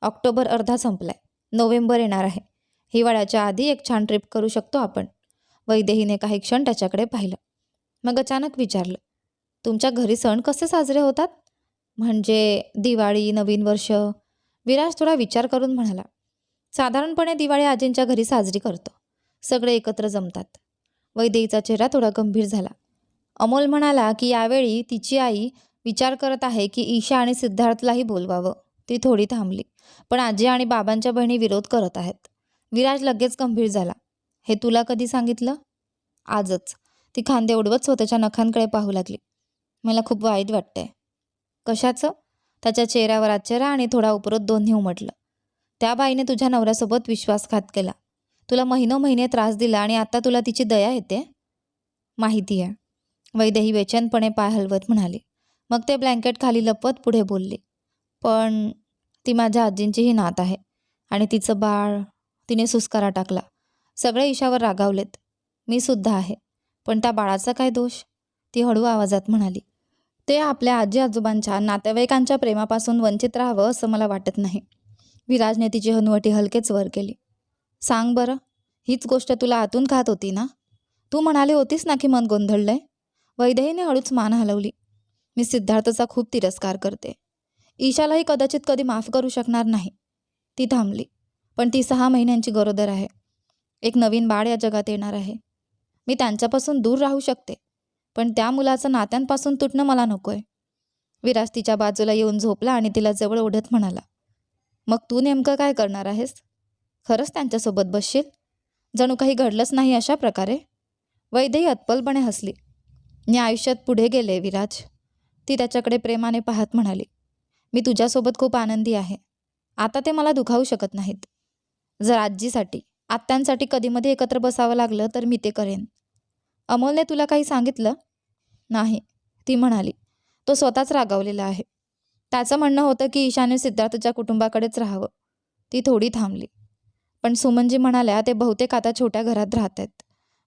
ऑक्टोबर अर्धा संपलाय. नोव्हेंबर येणार आहे. हिवाळ्याच्या आधी एक छान ट्रिप करू शकतो आपण. वैदेहीने काही क्षण त्याच्याकडे पाहिलं. मग अचानक विचारलं. तुमच्या घरी सण कसे साजरे होतात? म्हणजे दिवाळी, नवीन वर्ष? विराज थोडा विचार करून म्हणाला. साधारणपणे दिवाळी आजींच्या घरी साजरी करतो. सगळे एकत्र जमतात. वैदेहीचा चेहरा थोडा गंभीर झाला. अमोल म्हणाला की यावेळी तिची आई विचार करत आहे की ईशा आणि सिद्धार्थलाही बोलवावं. ती थोडी थांबली. पण आजी आणि बाबांच्या बहिणी विरोध करत आहेत. विराज लगेच गंभीर झाला. हे तुला कधी सांगितलं? आजच. ती खांदे उडवत स्वतःच्या नखांकडे पाहू लागली. मला खूप वाईट वाटतंय. कशाचं? त्याच्या चेहऱ्यावर आश्चर्य आणि थोडा उपरोध दोन्ही उमटलं. त्या बाईने तुझ्या नवऱ्यासोबत विश्वासघात केला. तुला महिनोमहिने त्रास दिला आणि आता तुला तिची दया येते? माहिती आहे. वैदेही बेचैनपणे पाय हलवत म्हणाली. मग ते ब्लँकेट खाली लपवत पुढे बोलली. पण ती माझ्या आजींचीही नात आहे आणि तिचं बाळ. तिने सुस्कारा टाकला. सगळे ईशावर रागावलेत. मी सुद्धा आहे. पण त्या बाळाचा काय दोष? ती हळू आवाजात म्हणाली. ते आपल्या आजी आजोबांच्या नातेवाईकांच्या प्रेमापासून वंचित राहावं असं मला वाटत नाही. विराजने तिची हनुवटी हलकेच वर केली. सांग बरं, हीच गोष्ट तुला आतून खात होती ना? तू म्हणाली होतीस ना की मन गोंधळलंय? वैदेहीने हळूच मान हलवली. मी सिद्धार्थचा खूप तिरस्कार करते. ईशालाही कदाचित कधी माफ करू शकणार नाही. ती थांबली. पण ती 6 महिन्यांची गरोदर आहे. एक नवीन बाळ या जगात येणार आहे. मी त्यांच्यापासून दूर राहू शकते, पण त्या मुलाचं नात्यांपासून तुटणं मला नकोय. विराज तिच्या बाजूला येऊन झोपला आणि तिला जवळ ओढत म्हणाला. मग तू नेमकं काय करणार आहेस? खरंच त्यांच्यासोबत बसशील? जणू काही घडलंच नाही अशा प्रकारे. वैदेही अत्पलपणे हसली. मी आयुष्यात पुढे गेले विराज. ती त्याच्याकडे प्रेमाने पाहत म्हणाली. मी तुझ्यासोबत खूप आनंदी आहे. आता ते मला दुखावू शकत नाहीत. जर आजीसाठी आत्यांसाठी कधीमध्ये एकत्र बसावं लागलं तर मी ते करेन. अमोलने तुला काही सांगितलं? नाही, ती म्हणाली. तो स्वतःच रागावलेला आहे. त्याचं म्हणणं होतं की ईशाने सिद्धार्थच्या कुटुंबाकडेच राहावं. ती थोडी थांबली. पण सुमनजी म्हणाल्या ते बहुतेक आता छोट्या घरात राहत आहेत,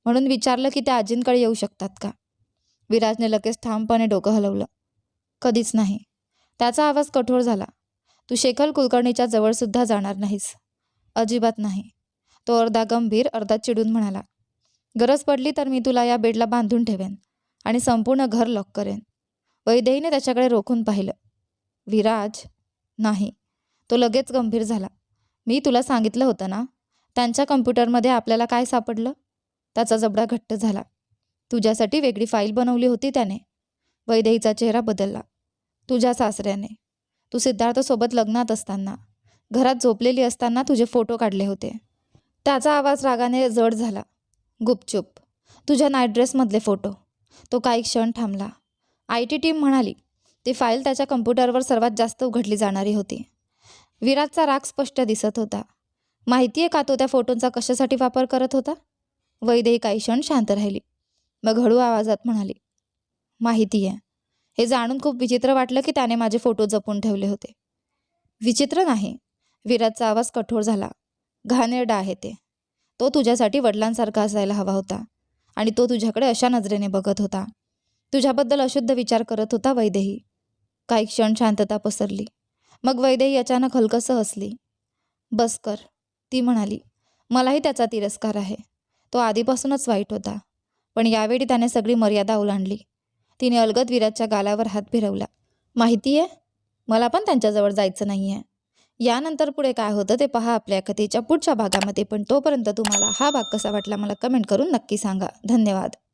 म्हणून विचारलं की त्या आजींकडे येऊ शकतात का? विराजने लगेच ठामपणे डोकं हलवलं. कधीच नाही. त्याचा आवाज कठोर झाला. तू शेखर कुलकर्णीच्या जवळसुद्धा जाणार नाहीस. अजिबात नाही. तो अर्धा गंभीर अर्धा चिडून म्हणाला. गरज पडली तर मी तुला या बेडला बांधून ठेवेन आणि संपूर्ण घर लॉक करेन. वैदेहीने त्याच्याकडे रोखून पाहिलं. विराज, नाही. तो लगेच गंभीर झाला. मी तुला सांगितलं होतं ना, त्यांच्या कम्प्युटरमध्ये आपल्याला काय सापडलं? त्याचा जबडा घट्ट झाला. तुझ्यासाठी वेगळी फाईल बनवली होती त्याने. वैदेहीचा चेहरा बदलला. तुझ्या सासऱ्याने. तू सिद्धार्थसोबत लग्नात असताना, घरात झोपलेली असताना तुझे फोटो काढले होते. त्याचा आवाज रागाने जड झाला. गुपचूप. तुझ्या नाईट ड्रेसमधले फोटो. तो काही क्षण थांबला. IT टीम म्हणाली ती फाईल त्याच्या कम्प्युटरवर सर्वात जास्त उघडली जाणारी होती. विराजचा राग स्पष्ट दिसत होता. माहिती आहे का तो त्या फोटोंचा कशासाठी वापर करत होता? वैदेही काही क्षण शांत राहिली. मग हळू आवाजात म्हणाली. माहिती आहे. हे जाणून खूप विचित्र वाटलं की त्याने माझे फोटो जपून ठेवले होते. विचित्र नाही. विराजचा आवाज कठोर झाला. घाणेरडा आहे ते. तो तुझ्यासाठी वडिलांसारखा असायला हवा होता आणि तो तुझ्याकडे अशा नजरेने बघत होता. तुझ्याबद्दल अशुद्ध विचार करत होता. वैदेही. काही क्षण शांतता पसरली. मग वैदेही अचानक हलकसं हसली. बस कर, ती म्हणाली. मलाही त्याचा तिरस्कार आहे. तो आधीपासूनच वाईट होता, पण यावेळी त्याने सगळी मर्यादा ओलांडली. तिने अलगद विराजच्या गालावर हात फिरवला. माहिती आहे, मला पण त्यांच्याजवळ जायचं नाही आहे. यानंतर पुढे काय होतं ते पहा आपल्या कथेच्या पुढच्या भागामध्ये. पण तोपर्यंत तुम्हाला हा भाग कसा वाटला मला कमेंट करून नक्की सांगा. धन्यवाद.